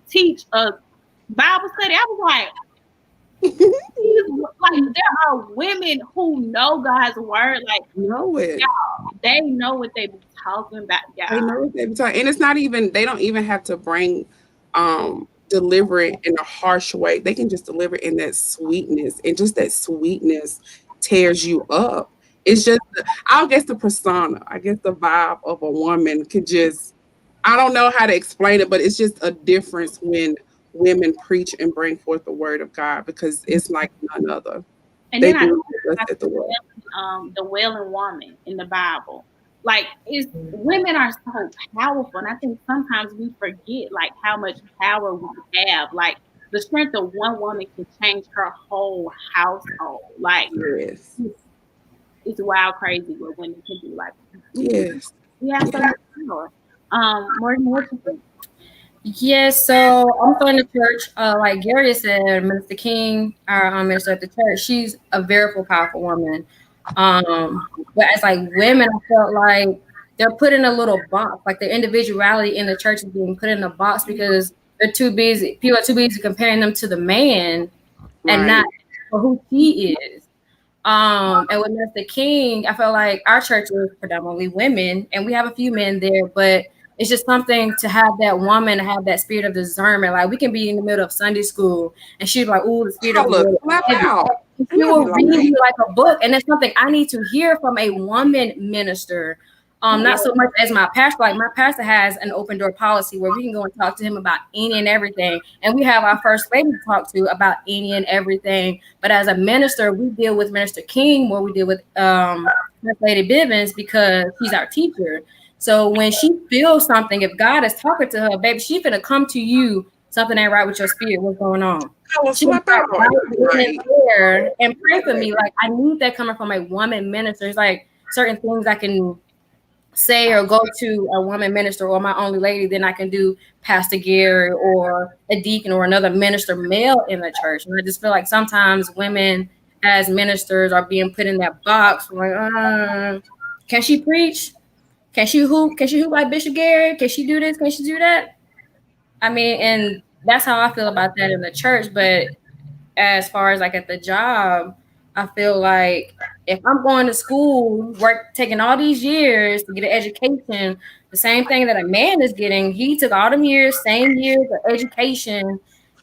teach a Bible study, I was like, there are women who know God's word, like know it. Y'all, they know what they be talking about. Y'all. They know what they be talking, and it's not even. They don't even have to deliver it in a harsh way. They can just deliver it in that sweetness, and just that sweetness tears you up. It's just, I guess the persona, I guess the vibe of a woman could just. I don't know how to explain it, but it's just a difference when women preach and bring forth the word of God, because it's like none other. And then the wailing woman in the Bible. Like women are so powerful, and I think sometimes we forget like how much power we have. Like the strength of one woman can change her whole household. Like it's wild, crazy what women can do. Like yes, we have so much power. Morgan, what you think? Yes, so I'm going to church. Like Gary said, Minister King, our minister at the church, she's a very powerful woman. But as like women, I felt like they're put in a little box. Like their individuality in the church is being put in a box because they're too busy. People are too busy comparing them to the man and Right. not for who he is. And with Mr. King, I feel like our church is predominantly women, and we have a few men there, but it's just something to have that woman have that spirit of discernment. Like we can be in the middle of Sunday school, and she'd be like, "Oh, the spirit of the Holla, Lord clap is heavy." out. And And she I'll be will like, read you like a book, and it's something I need to hear from a woman minister. Not so much as my pastor. Like my pastor has an open door policy where we can go and talk to him about any and everything, and we have our first lady to talk to about any and everything. But as a minister, we deal with Minister King more. We deal with First Lady Bivens because she's our teacher. So when she feels something, if God is talking to her, baby, she's gonna come to you. Something ain't right with your spirit. What's going on? holla, She was slap out. like And I'll be right like, there and pray for me. Like I need that coming from a woman minister. It's like certain things I can say or go to a woman minister or my only lady, then I can do Pastor Gary or a deacon or another minister male in the church. And I just feel like sometimes women as ministers are being put in that box. Like, can she preach? Can she hoop? Can she hoop like Bishop Gary? Can she do this? Can she do that? I mean, and that's how I feel about that in the church. But as far as like at the job, I feel like if I'm going to school, work, taking all these years to get an education, the same thing that a man is getting, he took all them years, same years of education,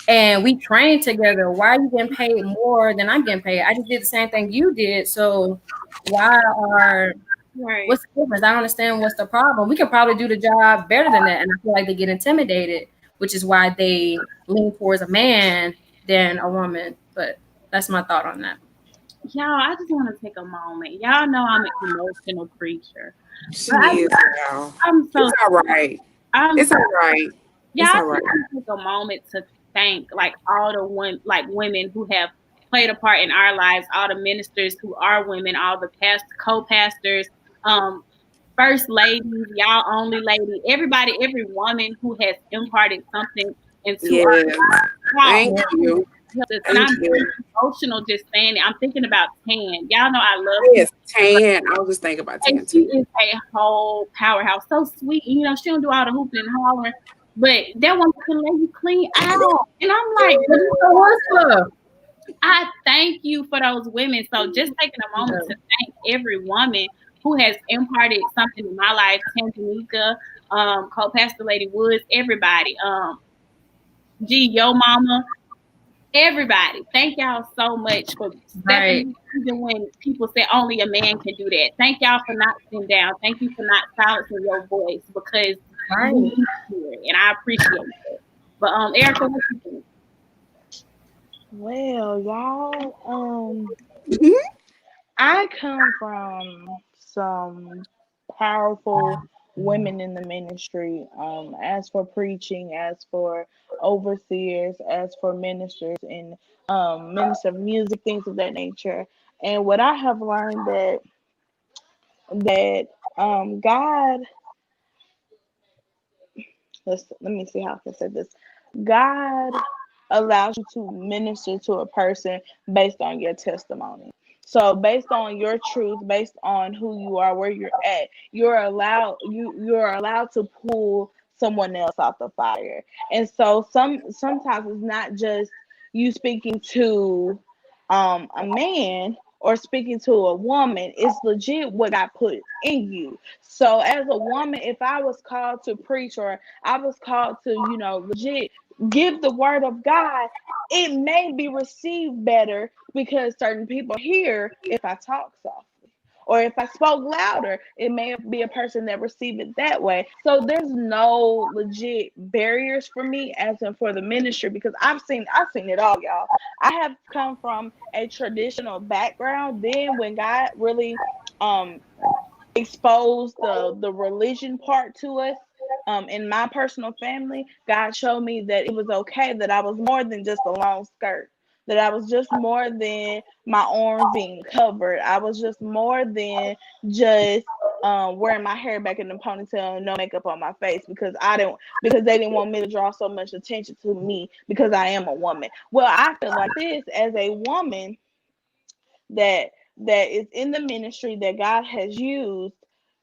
and we trained together. Why are you getting paid more than I'm getting paid? I just did the same thing you did. So why are Right. what's the difference? I don't understand what's the problem. We could probably do the job better than that. And I feel like they get intimidated, which is why they lean towards a man than a woman. But that's my thought on that. Y'all, I just want to take a moment. Y'all know I'm an emotional creature, she but is, y'all. I'm so It's all right. I'm It's all right. Yeah, It's I all right. just want to take a moment to thank like all the women who have played a part in our lives, all the ministers who are women, all the co-pastors, um, first ladies, y'all only lady, everybody, every woman who has imparted something into our Yes. Thank lives. you. And Thank I'm you. emotional just saying it. I'm thinking about Tan. Y'all know I love Yes, Tan. I was just thinking about and Tan she too. is a whole powerhouse. So sweet. You know, she don't do all the hooping and hollering, but that one can let you clean out. And I'm like, I thank you for those women. So just taking a moment to thank every woman who has imparted something in my life, Tanzania, co-pastor Lady Woods, everybody. Yo mama, everybody. Thank y'all so much for Right. stepping in even when people say only a man can do that. Thank y'all for not sitting down. Thank you for not silencing your voice because Right. you need to hear it, and I appreciate it. But Erica, what you think? Well, y'all, Mhm. I come from some powerful women in the ministry. As for preaching, as for overseers, as for ministers and minister of music, things of that nature. And what I have learned that God, let me see how I can say this. God allows you to minister to a person based on your testimony. So based on your truth, based on who you are, where you're at, you're allowed to pull someone else out the fire. And so sometimes it's not just you speaking to a man or speaking to a woman, it's legit what God put in you. So as a woman, if I was called to preach or I was called to, legit give the word of God, it may be received better because certain people hear if I talk softly. Or if I spoke louder, it may be a person that received it that way. So there's no legit barriers for me as in for the ministry because I've seen it all, y'all. I have come from a traditional background. Then when God really um exposed the religion part to us in my personal family, God showed me that it was okay, that I was more than just a long skirt, that I was just more than my arms being covered. I was just more than just wearing my hair back in the ponytail and no makeup on my face because they didn't want me to draw so much attention to me because I am a woman. Well, I feel like this as a woman that is in the ministry that God has used,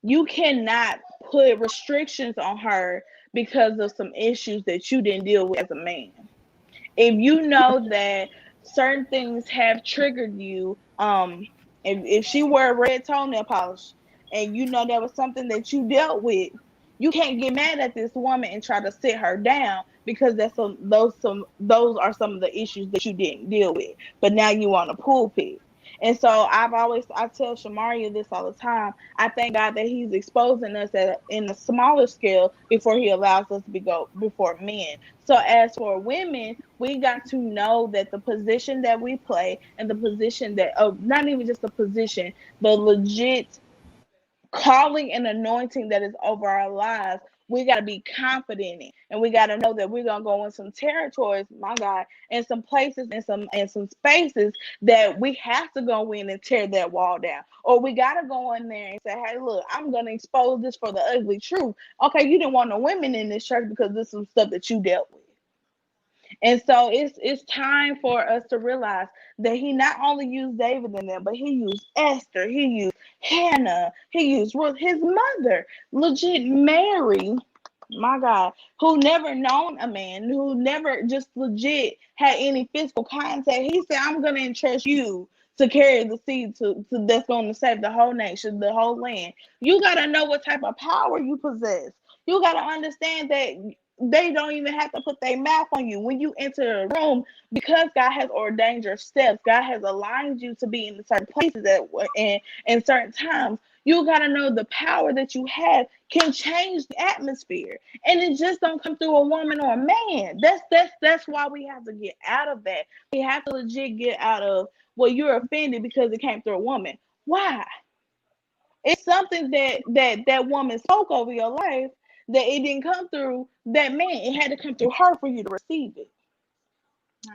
you cannot put restrictions on her because of some issues that you didn't deal with as a man. If you know that certain things have triggered you, if she wore red toenail polish and you know that was something that you dealt with, you can't get mad at this woman and try to sit her down because those are some of the issues that you didn't deal with. But now you on a pulpit. And so I tell Shamaria this all the time. I thank God that He's exposing us in a smaller scale before He allows us to go before men. So as for women, we got to know that the position that we play and the position that not even just the position, the legit calling and anointing that is over our lives, we got to be confident in, and we got to know that we're gonna go in some territories, my God, and some places and some spaces that we have to go in and tear that wall down, or we got to go in there and say, hey, look, I'm gonna expose this for the ugly truth. Okay, you didn't want no women in this church because this is some stuff that you dealt with. And so it's time for us to realize that He not only used David in there, but He used Esther, He used Hannah, He used Ruth, His mother, legit Mary, my God, who never known a man, who never just legit had any physical contact. He said, I'm going to entrust you to carry the seed that's going to save the whole nation, the whole land. You got to know what type of power you possess. You got to understand that they don't even have to put their mouth on you when you enter a room, because God has ordained your steps. God has aligned you to be in certain places in certain times. You got to know the power that you have can change the atmosphere, and it just don't come through a woman or a man. That's why we have to get out of that. We have to legit get out of, well, you're offended because it came through a woman. Why? It's something that woman spoke over your life, that it didn't come through that man. It had to come through her for you to receive it.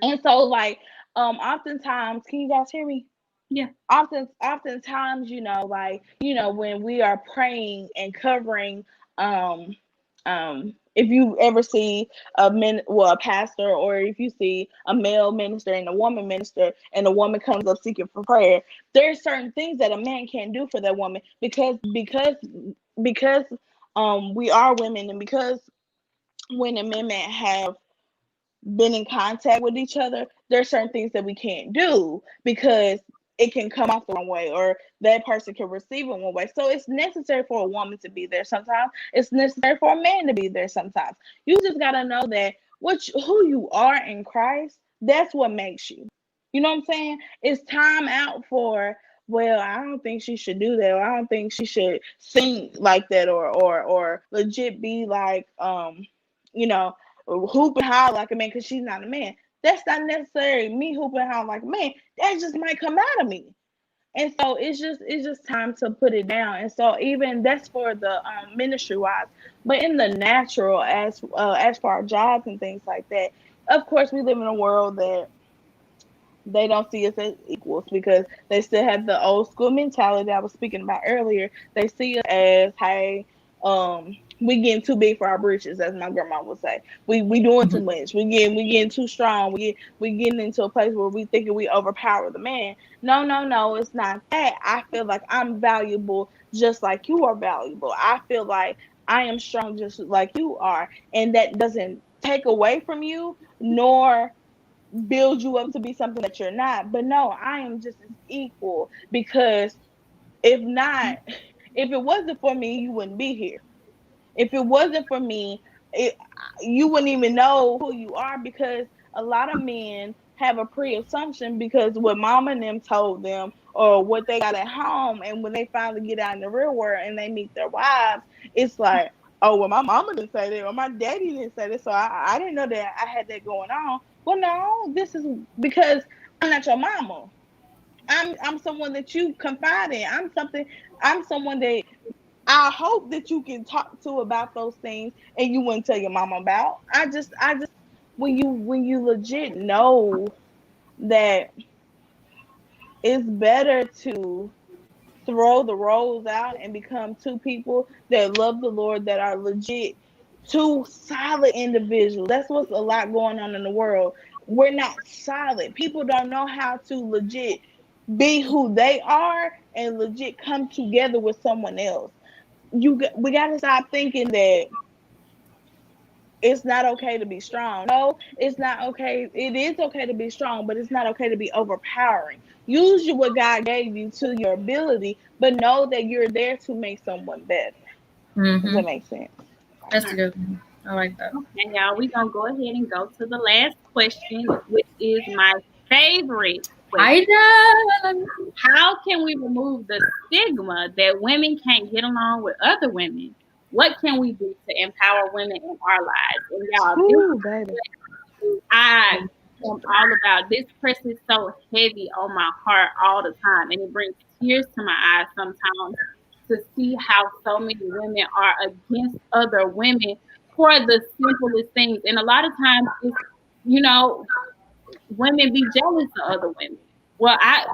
And so, like, oftentimes, can you guys hear me? Yeah. Oftentimes, when we are praying and covering, if you ever see a pastor, or if you see a male minister and a woman minister, and a woman comes up seeking for prayer, there's certain things that a man can't do for that woman because we are women, and because when and men have been in contact with each other, there's certain things that we can't do because it can come off the wrong way, or that person can receive it one way. So it's necessary for a woman to be there sometimes. It's necessary for a man to be there sometimes. You just gotta know that who you are in Christ, that's what makes you. You know what I'm saying? It's time out for, well, I don't think she should do that, or I don't think she should sing like that, or legit be like you know hoop and holler like a man because she's not a man. That's not necessarily me hooping and holler like a man. That just might come out of me. And so it's just time to put it down. And so even that's for the ministry wise, but in the natural, as for our jobs and things like that, of course we live in a world that they don't see us as equals, because they still have the old school mentality that I was speaking about earlier. They see us as, hey, we getting too big for our britches, as my grandma would say. We doing too much. We getting too strong. We getting into a place where we thinking we overpower the man. No, it's not that. I feel like I'm valuable just like you are valuable. I feel like I am strong just like you are, and that doesn't take away from you nor build you up to be something that you're not. But no, I am just as equal, because if not, if it wasn't for me, you wouldn't be here. If it wasn't for me, you wouldn't even know who you are, because a lot of men have a pre-assumption because what mama and them told them, or what they got at home, and when they finally get out in the real world and they meet their wives, it's like, oh, well, my mama didn't say that, or my daddy didn't say that, so I didn't know that I had that going on. Well, no, this is because I'm not your mama. I'm someone that you confide in. I'm someone that I hope that you can talk to about those things and you wouldn't tell your mama about. I just when you legit know that it's better to throw the roles out and become two people that love the Lord, that are legit, two solid individuals. That's what's a lot going on in the world. We're not solid. People don't know how to legit be who they are and legit come together with someone else. We got to stop thinking that it's not okay to be strong. No, it's not okay. It is okay to be strong, but it's not okay to be overpowering. Use what God gave you to your ability, but know that you're there to make someone better. Does that make sense? That's a good one. I like that. Okay, y'all, we're going to go ahead and go to the last question, which is my favorite question. How can we remove the stigma that women can't get along with other women? What can we do to empower women in our lives? And y'all, Ooh, baby. I am all about this. Presses so heavy on my heart all the time, and it brings tears to my eyes sometimes to see how so many women are against other women for the simplest things. And a lot of times it's, you know, women be jealous of other women. Well, why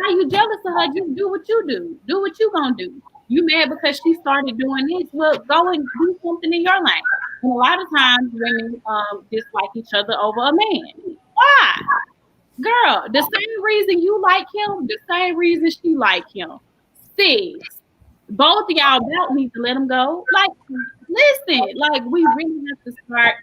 are you jealous of her? Just do what you do. Do what you gonna do. You mad because she started doing this? Well, go and do something in your life. And a lot of times women dislike each other over a man. Why? Girl, the same reason you like him, the same reason she like him. Sis, both of y'all about need to let him go. Like, listen, like we really have to start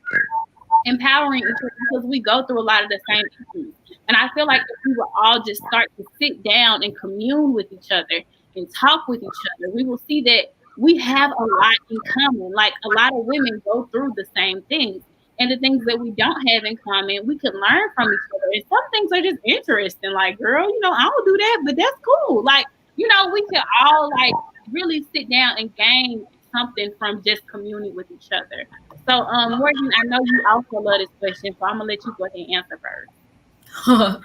empowering each other because we go through a lot of the same issues. And I feel like if we will all just start to sit down and commune with each other and talk with each other, we will see that we have a lot in common. Like a lot of women go through the same things. And the things that we don't have in common, we can learn from each other. And some things are just interesting. Like, girl, I don't do that, but that's cool. Like, we can all like really sit down and gain something from just communing with each other. So, Morgan, I know you also love this question, so I'm gonna let you go ahead and answer first. I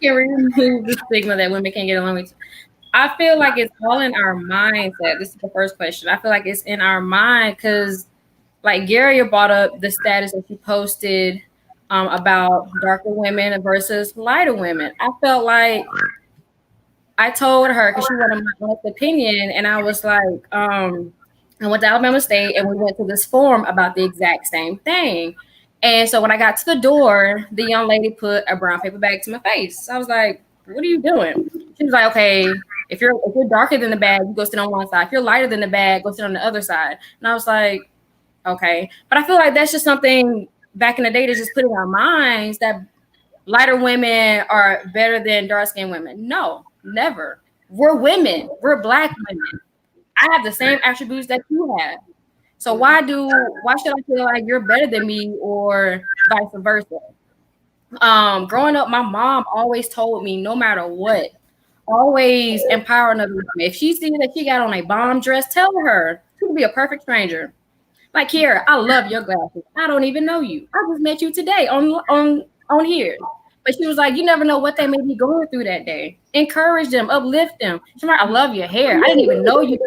can remove the stigma that women can't get along with. I feel like it's all in our mindset. This is the first question. I feel like it's in our mind because, like Gary brought up the status that she posted about darker women versus lighter women. I felt like I told her because she wanted my honest opinion, and I was like, I went to Alabama State and we went to this forum about the exact same thing. And so when I got to the door, the young lady put a brown paper bag to my face. I was like, "What are you doing?" She was like, "Okay, if you're darker than the bag, you go sit on one side. If you're lighter than the bag, go sit on the other side." And I was like, "Okay," but I feel like that's just something back in the day to just put in our minds that lighter women are better than dark skinned women. No, never. We're women. We're Black women. I have the same attributes that you have. So why should I feel like you're better than me or vice versa? Growing up, my mom always told me no matter what, always empower another woman. If she sees that she got on a bomb dress, tell her. She could be a perfect stranger. Like, here, I love your glasses. I don't even know you. I just met you today on here. But she was like, you never know what they may be going through that day. Encourage them, uplift them. She's like, I love your hair. I didn't even know you.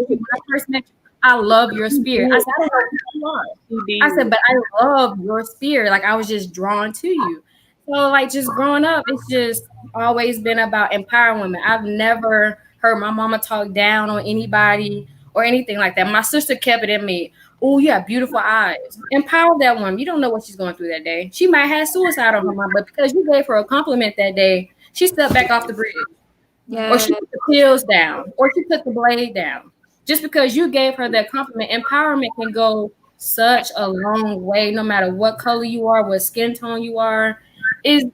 When I first met you, I love your spirit. I said, I don't know who you are. I said, but I love your spirit. Like, I was just drawn to you. So, like, just growing up, it's just always been about empowering women. I've never heard my mama talk down on anybody or anything like that. My sister kept it in me. Oh, you have beautiful eyes. Empower that woman. You don't know what she's going through that day. She might have suicide on her mind, but because you gave her a compliment that day, she stepped back off the bridge. Or she put the pills down. Or she put the blade down. Just because you gave her that compliment, empowerment can go such a long way, no matter what color you are, what skin tone you are. And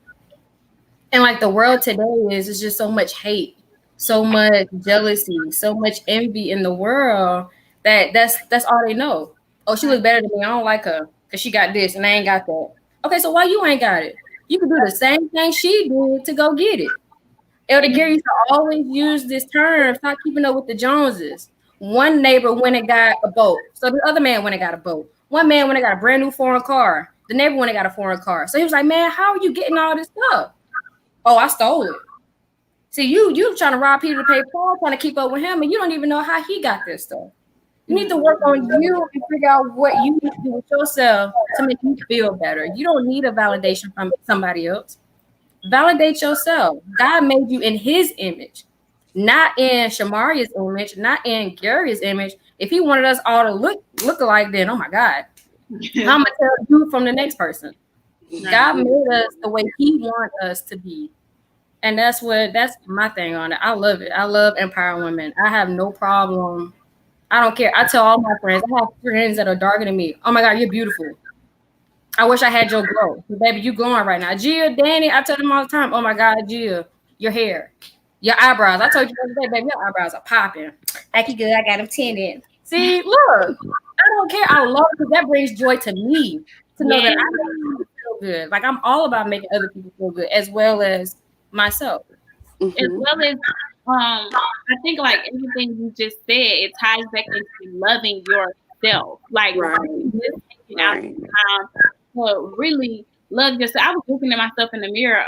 like the world today is just so much hate, so much jealousy, so much envy in the world that's all they know. Oh, she looks better than me. I don't like her because she got this and I ain't got that. Okay, so why you ain't got it? You can do the same thing she did to go get it. Elder Gary used to always use this term, stop keeping up with the Joneses. One neighbor went and got a boat. So the other man went and got a boat. One man went and got a brand new foreign car. The neighbor went and got a foreign car. So he was like, man, how are you getting all this stuff? Oh, I stole it. See, you trying to rob Peter to pay Paul, trying to keep up with him, and you don't even know how he got this stuff. You need to work on you and figure out what you need to do with yourself to make you feel better. You don't need a validation from somebody else. Validate yourself. God made you in his image. not in Shamaria's image, not in Gary's image. If he wanted us all to look alike, then oh my God, how am I tell you from the next person? God made us the way He wants us to be. And that's my thing on it. I love it. I love empowering women. I have no problem. I don't care. I tell all my friends, I have friends that are darker than me. Oh my God, you're beautiful. I wish I had your glow. Baby, you glowing right now. Gia, Danny, I tell them all the time, oh my God, Gia, your hair, your eyebrows. I told you the other day, baby, your eyebrows are popping. Like you good, I got them tinted. See, look, I don't care. I love it because that brings joy to me to know that I make people feel good. Like I'm all about making other people feel good as well as myself. As well as I think like everything you just said, it ties back into loving yourself. Like just taking out the time to really love yourself. I was looking at myself in the mirror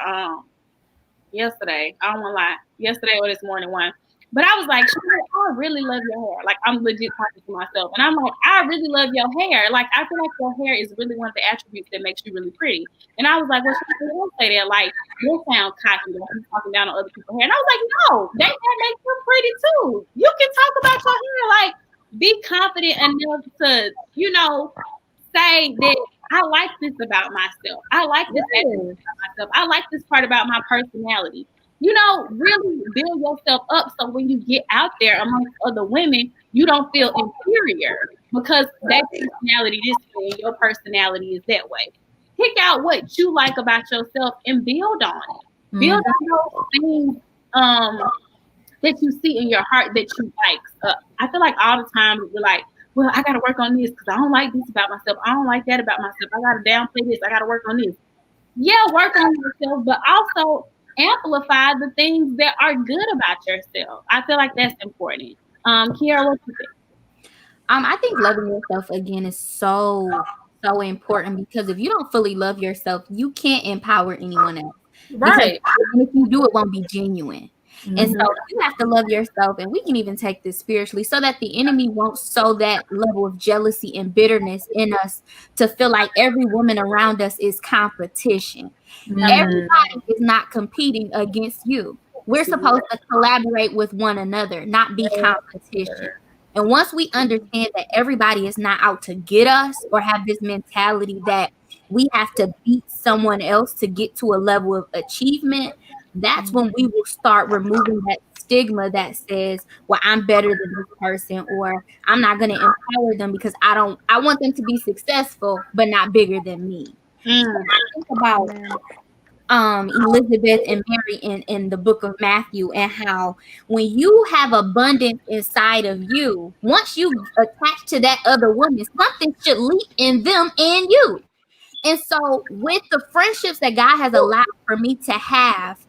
yesterday. I don't want to lie, yesterday or this morning one. But I was like, I really love your hair. Like I'm legit talking to myself. And I'm like, I really love your hair. Like I feel like your hair is really one of the attributes that makes you really pretty. And I was like, well, she don't say that. Like, you sound cocky when you're talking down on other people's hair. And I was like, no, that hair makes you pretty too. You can talk about your hair. Like, be confident enough to, say that I like this about myself. I like this about myself. I like this part about my personality. Really build yourself up so when you get out there amongst other women, you don't feel inferior because that personality this way and your personality is that way. Pick out what you like about yourself and build on it. Build on those things that you see in your heart that you like. I feel like all the time we're like, well, I got to work on this because I don't like this about myself. I don't like that about myself. I got to downplay this. I got to work on this. Yeah, work on yourself, but also amplify the things that are good about yourself. I feel like that's important. Kiara, what you think? I think loving yourself again is so important because if you don't fully love yourself, you can't empower anyone else. Right. Because if you do, it won't be genuine. And so you have to love yourself, and we can even take this spiritually so that the enemy won't sow that level of jealousy and bitterness in us to feel like every woman around us is competition. Everybody is not competing against you. We're supposed to collaborate with one another, not be competition. And once we understand that everybody is not out to get us or have this mentality that we have to beat someone else to get to a level of achievement, that's when we will start removing that stigma that says, well, I'm better than this person, or I'm not going to empower them because I want them to be successful, but not bigger than me. So I think about Elizabeth and Mary in the book of Matthew, and how when you have abundance inside of you, once you attach to that other woman, something should leap in them and you. And so with the friendships that God has allowed for me to have,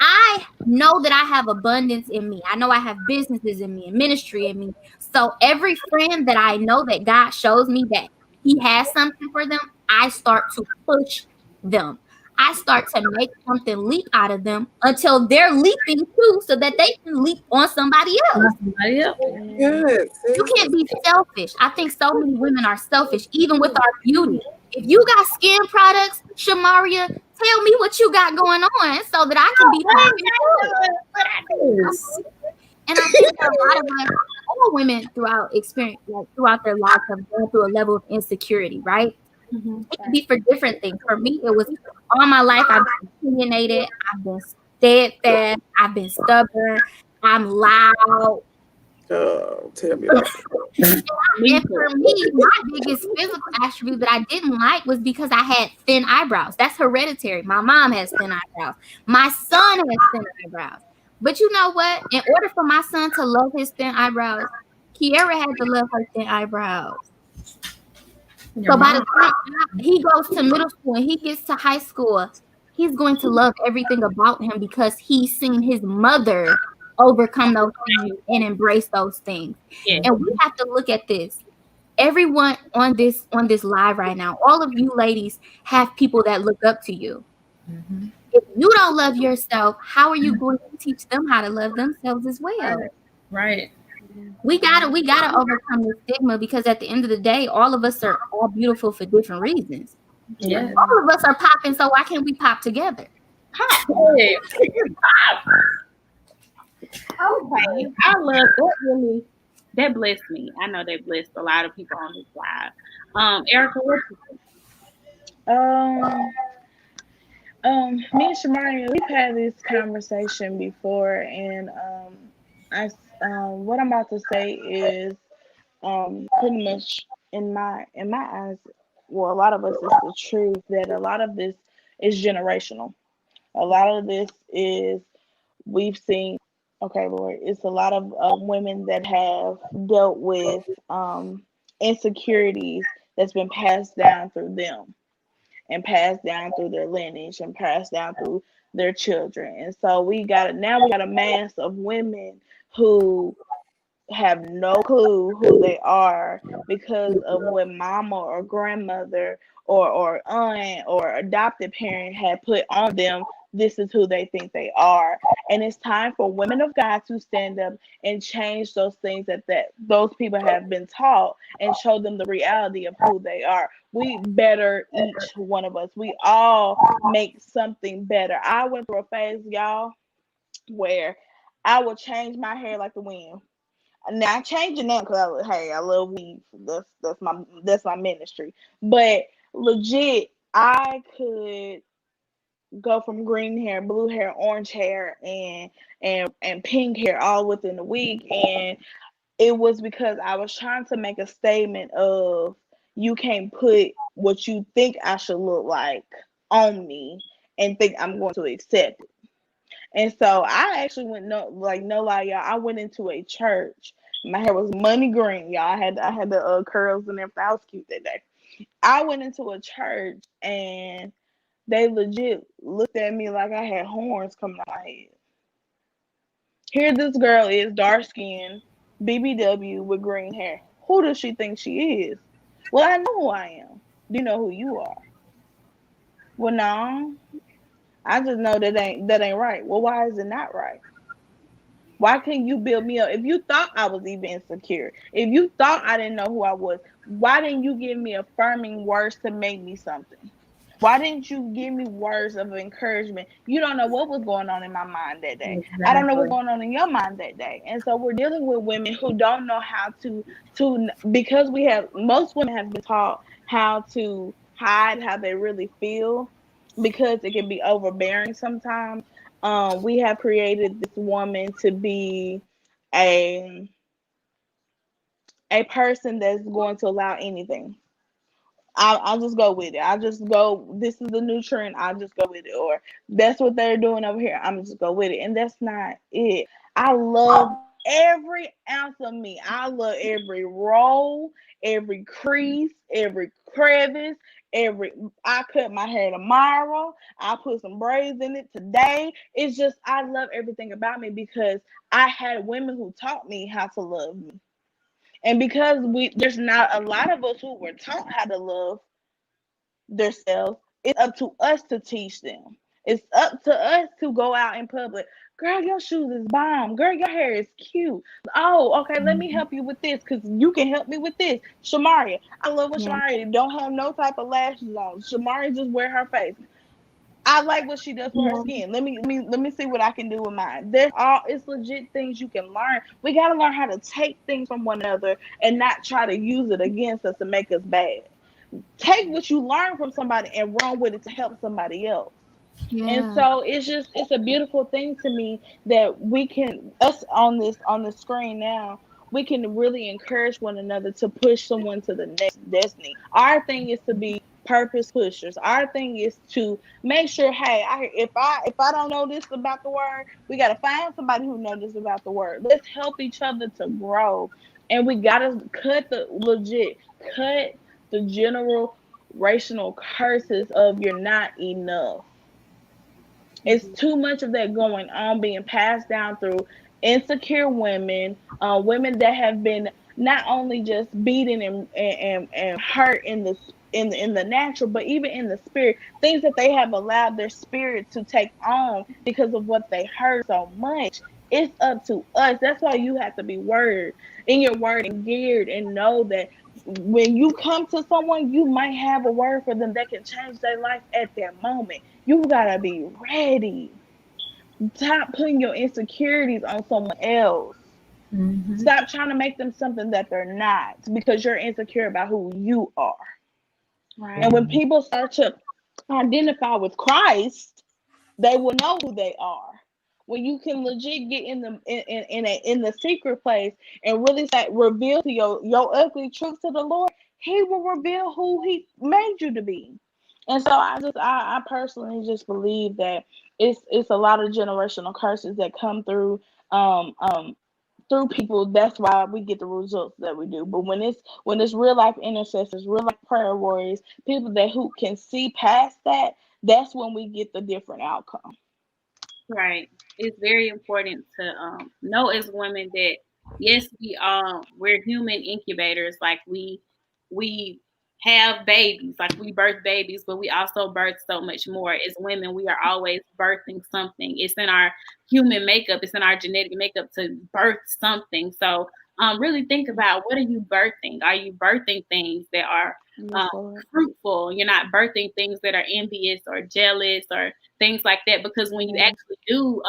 I know that I have abundance in me. I know I have businesses in me and ministry in me. So every friend that I know that God shows me that He has something for them, I start to push them. I start to make something leap out of them until they're leaping too, so that they can leap on somebody else. Yes. You can't be selfish. I think so many women are selfish, even with our beauty. If you got skin products, Shamaria, tell me what you got going on so that I can be happy. And I think that a lot of us, all women throughout experience, like throughout their lives, have gone through a level of insecurity, right? It can be for different things. For me, it was all my life I've been opinionated, I've been steadfast, I've been stubborn, I'm loud. Oh, tell me about it. And for me, my biggest physical attribute that I didn't like was because I had thin eyebrows. That's hereditary. My mom has thin eyebrows. My son has thin eyebrows. But you know what? In order for my son to love his thin eyebrows, Kiara had to love her thin eyebrows. So by the time he goes to middle school and he gets to high school, he's going to love everything about him because he's seen his mother overcome those things and embrace those things. And we have to look at this. Everyone on this live right now, all of you ladies have people that look up to you. If you don't love yourself, how are you going to teach them how to love themselves as well? Right. We gotta overcome the stigma, because at the end of the day, all of us are all beautiful for different reasons. Yeah. All of us are popping, so why can't we pop together? Pop. Hey. Oh, Okay, I love that. Really, that blessed me. I know that blessed a lot of people on this live. Erica, what you think? Um, me and Shamari, we've had this conversation before, and what I'm about to say is, pretty much in my eyes, well, a lot of us, it's the truth that a lot of this is generational. A lot of this is we've seen. Okay, Lord, it's a lot of women that have dealt with insecurities that's been passed down through them and passed down through their lineage and passed down through their children. And so we got a mass of women who have no clue who they are because of what mama or grandmother or aunt or adopted parent had put on them. This is who they think they are. And it's time for women of God to stand up and change those things that those people have been taught and show them the reality of who they are. We better, each one of us. We all make something better. I went through a phase, y'all, where I would change my hair like the wind. Now I'm changing that because hey, I love weed. That's my ministry. But legit, I could go from green hair, blue hair, orange hair, and pink hair all within a week. And it was because I was trying to make a statement of you can't put what you think I should look like on me and think I'm going to accept it. And so I actually went no lie, y'all. I went into a church. My hair was money green, y'all. I had the curls and everything. I was cute that day. I went into a church and they legit looked at me like I had horns coming out my head. Here this girl is, dark skinned, BBW with green hair. Who does she think she is? Well, I know who I am. Do you know who you are? Well, no. I just know that ain't right. Well, why is it not right? Why can't you build me up? If you thought I was even insecure, if you thought I didn't know who I was, why didn't you give me affirming words to make me something? Why didn't you give me words of encouragement? You don't know what was going on in my mind that day. I don't know what's Exactly. going on in your mind that day. And so we're dealing with women who don't know how to because most women have been taught how to hide how they really feel because it can be overbearing sometimes. We have created this woman to be a a person that's going to allow anything. I'll just go with it. I'll just go. This is the new trend. I'll just go with it. Or that's what they're doing over here. I'm just go with it. And that's not it. I love every ounce of me. I love every roll, every crease, every crevice. I cut my hair tomorrow. I put some braids in it today. It's just I love everything about me because I had women who taught me how to love me. And because there's not a lot of us who were taught how to love themselves, it's up to us to teach them. It's up to us to go out in public. Girl, your shoes is bomb. Girl, your hair is cute. Oh, okay, let me help you with this because you can help me with this. Shamaria, I love what Yeah. Shamaria don't have no type of lashes on. Shamaria just wear her face. I like what she does with her Yeah. skin. Let me see what I can do with mine. It's legit things you can learn. We gotta learn how to take things from one another and not try to use it against us to make us bad. Take what you learn from somebody and run with it to help somebody else. And Yeah. so it's a beautiful thing to me that we can us on the screen now we can really encourage one another to push someone to the next destiny. Our thing is to be purpose pushers. Our thing is to make sure, hey, if I don't know this about the word, we gotta find somebody who knows this about the word. Let's help each other to grow. And we gotta cut the general racial curses of you're not enough. It's too much of that going on being passed down through insecure women, women that have been not only just beaten and hurt in the natural, but even in the spirit, things that they have allowed their spirit to take on because of what they heard so much. It's up to us. That's why you have to be word in your word and geared and know that when you come to someone, you might have a word for them that can change their life at that moment. You gotta be ready. Stop putting your insecurities on someone else. Mm-hmm. Stop trying to make them something that they're not because you're insecure about who you are. Right. And when people start to identify with Christ, they will know who they are. When you can legit get in the secret place and really reveal to your ugly truth to the Lord, He will reveal who He made you to be. And so I personally just believe that it's a lot of generational curses that come um um through people. That's why we get the results that we do. But when it's real life intercessors, real life prayer warriors, people that who can see past that, that's when we get the different outcome. Right. It's very important to know as women that yes, we're human incubators. Like we have babies, like we birth babies, but we also birth so much more. As women, we are always birthing something. It's in our human makeup, it's in our genetic makeup to birth something. So really think about, what are you birthing? Are you birthing things that are fruitful? You're not birthing things that are envious or jealous or things like that, because when you actually do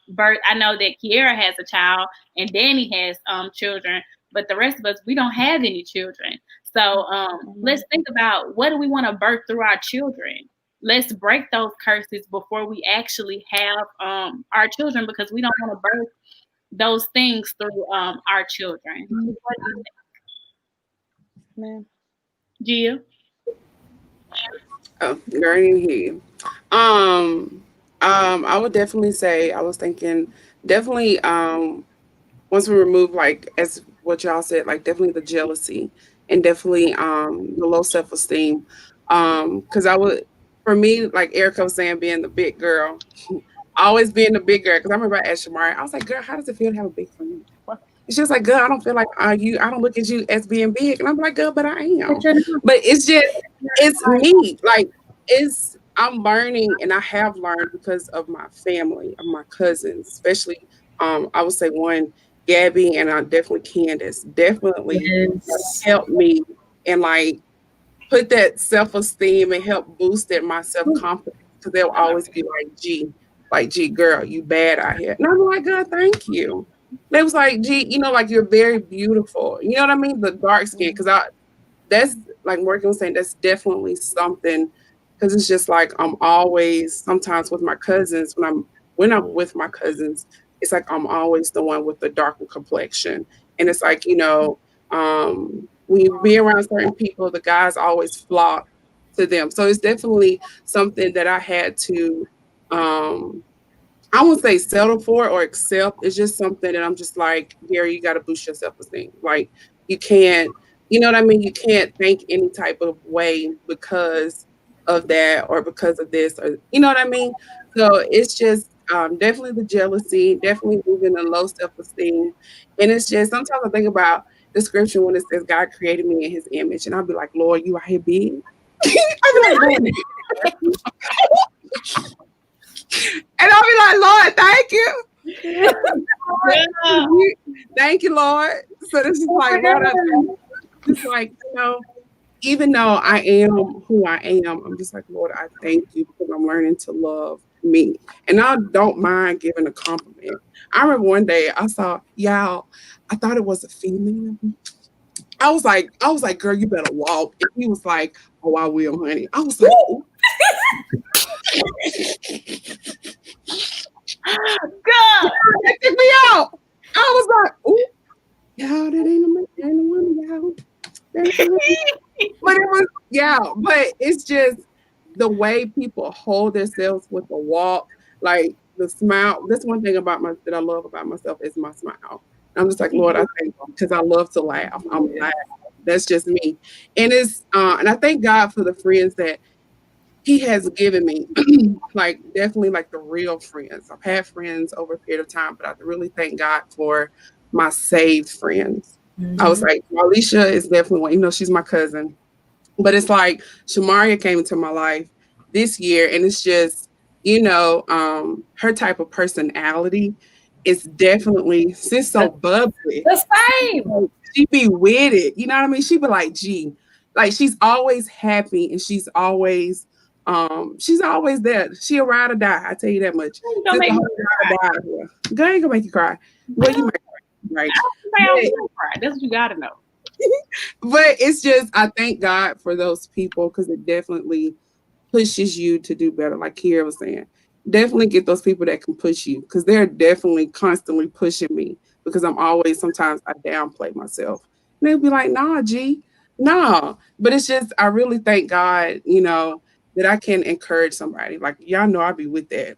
birth, I know that Kiera has a child and Danny has children, but the rest of us, we don't have any children. So let's think about, what do we want to birth through our children? Let's break those curses before we actually have our children, because we don't want to birth those things through our children. What do you think, ma'am? Gia? Oh, girl, I didn't hear you. I would definitely say, I was thinking definitely once we remove, like as what y'all said, like definitely the jealousy and definitely the low self-esteem. Because I would, for me, like Erica was saying, being the big girl, always being the big girl. Because I remember I asked Shamari, I was like, girl, how does it feel to have a big friend? And she was like, girl, I don't feel like I don't look at you as being big. And I'm like, girl, but I am. But it's just, it's me. Like, I'm learning, and I have learned because of my family, of my cousins, especially I would say one, Gabby, and definitely Candace, definitely helped me and like put that self-esteem and help boost it, my self-confidence, because they'll always be like, G girl, you bad out here. And I'm like, God, thank you. They was like, G, like you're very beautiful. You know what I mean? The dark skin, because that's like Morgan was saying, that's definitely something, because it's just like I'm always, sometimes with my cousins, when I'm with my cousins, it's like I'm always the one with the darker complexion. And it's like, when you be around certain people, the guys always flock to them. So it's definitely something that I had to I won't say settle for or accept. It's just something that I'm just like, Gary, you got to boost your self-esteem. Like, you can't, you know what I mean? You can't think any type of way because of that or because of this, or you know what I mean? So it's just definitely the jealousy, definitely moving the low self-esteem. And it's just, sometimes I think about the scripture when it says God created me in his image. And I'll be like, Lord, you out here big. I'll be like, and I'll be like, Lord, thank you. Thank you, Lord. So this is like, Lord, it's like, even though I am who I am, I'm just like, Lord, I thank you, because I'm learning to love me. And I don't mind giving a compliment. I remember one day I saw, y'all, I thought it was a female. I was like, girl, you better walk. And he was like, oh, I will, honey. I was like, God, that took me out. I was like, ooh, y'all, that ain't a woman, y'all. But it was, but it's just the way people hold themselves with the walk, like the smile. That's one thing that I love about myself is my smile. I'm just like, Lord, I thank you, because I love to laugh. I'm laugh. That's just me. And it's and I thank God for the friends that he has given me, like definitely like the real friends. I've had friends over a period of time, but I really thank God for my saved friends. I was like, Alicia is definitely one, she's my cousin. But it's like Shamaria came into my life this year, and it's just, her type of personality is definitely, she's so bubbly. The same. She be with it. You know what I mean? She be like, gee, like she's always happy, and she's always She's always there. She'll ride or die. I tell you that much. Don't make me Ride or die. Girl ain't gonna make you cry. Well, you might cry, right? That's what you gotta know. But it's just I thank God for those people because it definitely pushes you to do better. Like Kiera was saying, definitely get those people that can push you because they're definitely constantly pushing me because I'm always sometimes I downplay myself. And they'll be like, nah, G, nah. But it's just I really thank God, that I can encourage somebody. Like y'all know I'll be with that.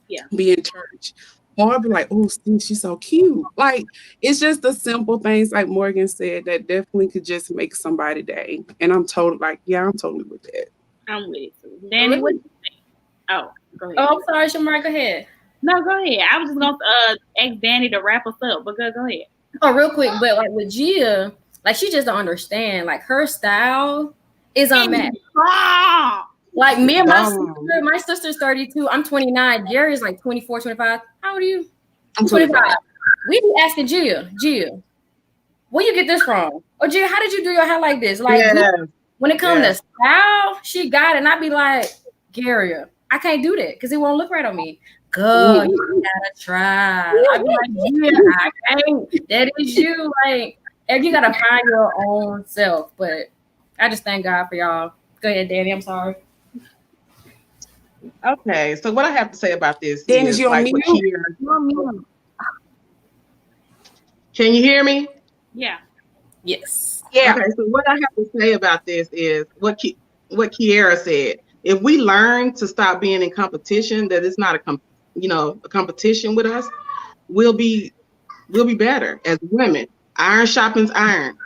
Yeah. Be in church. Or I'll be like, oh, Steve, she's so cute. Like, it's just the simple things, like Morgan said, that definitely could just make somebody day. And I'm totally like, yeah, I'm totally with that. I'm with it too. Danny, what do you think? Oh, go ahead. Oh, I'm sorry, Shamar, go ahead. No, go ahead. I was just gonna ask Danny to wrap us up, but go ahead. Oh, real quick, but like with Gia, like she just don't understand. Like her style is unmatched. Like me and my sister's 32. I'm 29. Gary is like 24, 25. How old are you? I'm 25. We be asking Gia, where you get this from? Or Gia, how did you do your hair like this? Like when it comes to style, she got it. And I be like, Gary, I can't do that because it won't look right on me. Girl, you gotta try. I be like, yeah, I can't. That is you. Like, and you gotta find your own self. But I just thank God for y'all. Go ahead, Danny. I'm sorry. Okay, so what I have to say about this Danny, is you like what Kiera. Can you hear me? Yeah. Yes. Yeah. Okay, so what I have to say about this is what Kiera said. If we learn to stop being in competition, that it's not a competition with us, we'll be better as women. Iron sharpens iron.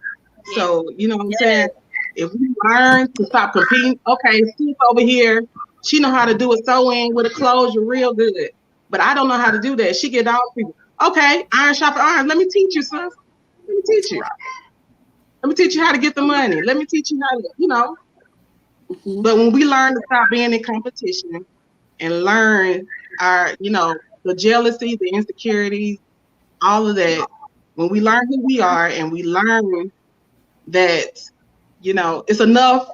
So you know what I'm saying? If we learn to stop competing, okay, she's over here. She know how to do a sew-in with a closure real good. But I don't know how to do that. She get all people. Okay, iron sharpen iron. Let me teach you, sis. Let me teach you. Let me teach you how to get the money. Let me teach you how to, Mm-hmm. But when we learn to stop being in competition and learn our, the jealousy, the insecurities, all of that, when we learn who we are and we learn that, it's enough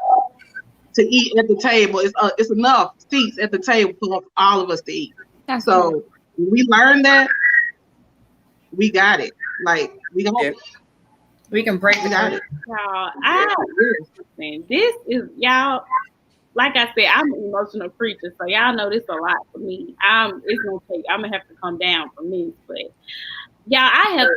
to eat at the table. It's enough seats at the table for all of us to eat. So when we learn that, we got it. Like we got it. We can break it. Y'all, this is y'all. Like I said, I'm an emotional creature, so y'all know this a lot for me. I'm gonna have to come down from this, but y'all, I have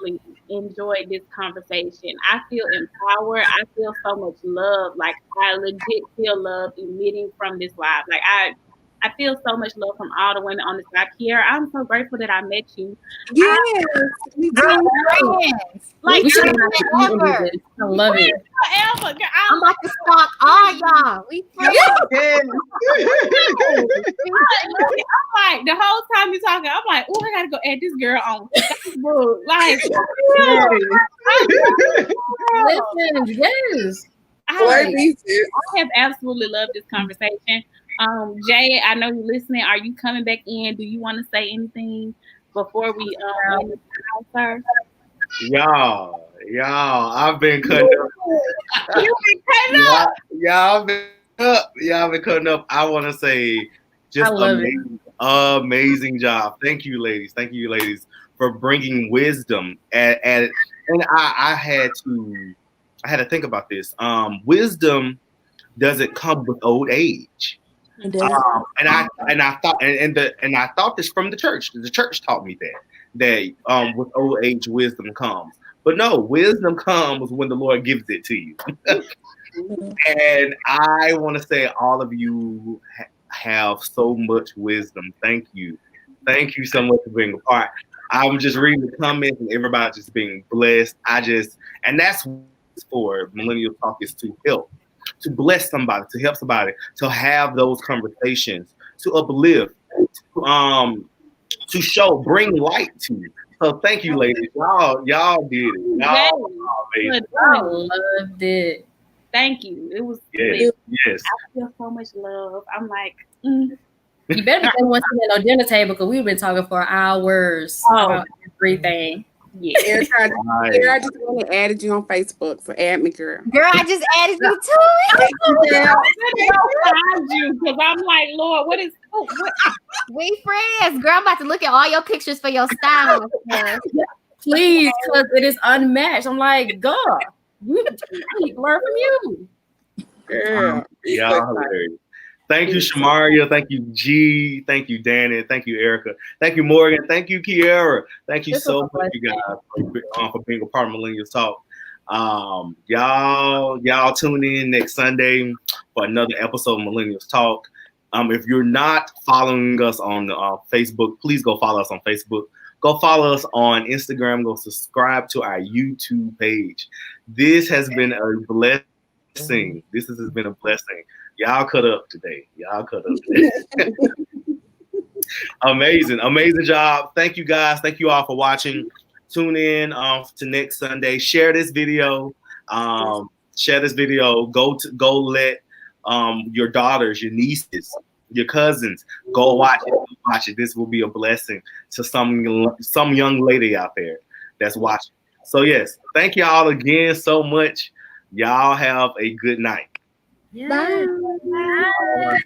really enjoyed this conversation. I feel empowered. I feel so much love. Like I legit feel love emitting from this live. Like I feel so much love from all the women on this live here. I'm so grateful that I met you. Yes, me too. Like I love it. Forever. I'm about to stalk all y'all. We friends. I'm like the whole time you're talking, I'm like, oh, I gotta go add this girl on Facebook. Like, listen, yes. I have absolutely loved this conversation. Jay, I know you're listening. Are you coming back in? Do you want to say anything before we end the time, sir? Y'all, I've been cutting up. You've been cutting up. Y'all been cutting up. I want to say just amazing job. Thank you, ladies. Thank you, ladies, for bringing wisdom. And I had to think about this. Wisdom doesn't come with old age. And I thought this from the church. The church taught me that with old age wisdom comes. But no, wisdom comes when the Lord gives it to you. And I want to say all of you have so much wisdom. Thank you. Thank you so much for being a part. I'm just reading the comments and everybody just being blessed. And that's for Millennial Talk is to help. To bless somebody, to help somebody, to have those conversations, to uplift, to show, bring light to. So thank you, ladies. Y'all did it. I loved it. Thank you. It was yes. I feel so much love. I'm like, You better be the one sitting at no dinner table because we've been talking for hours about everything. Yeah. Erica, Right. I just went and added you on Facebook, so add me, girl. Girl, I just added you to it. Find you because I'm like, Lord, what? We friends, girl. I'm about to look at all your pictures for your style. Please, because it is unmatched. I'm like, God, I need to learn from you. Girl. Y'all hilarious. Thank you, Shamaria. Thank you, G. Thank you, Danny. Thank you, Erica. Thank you, Morgan. Thank you, Kiara. Thank you so much, you guys, for being a part of Millennial Talk. Y'all tune in next Sunday for another episode of Millennials Talk. If you're not following us on Facebook, please go follow us on Facebook. Go follow us on Instagram. Go subscribe to our YouTube page. This has been a blessing. This has been a blessing. Y'all cut up today. Amazing job. Thank you guys. Thank you all for watching. Tune in to next Sunday. Share this video. Go let your daughters, your nieces, your cousins go watch it. This will be a blessing to some young lady out there that's watching. So yes, thank y'all again so much. Y'all have a good night. Yeah. Bye. Bye.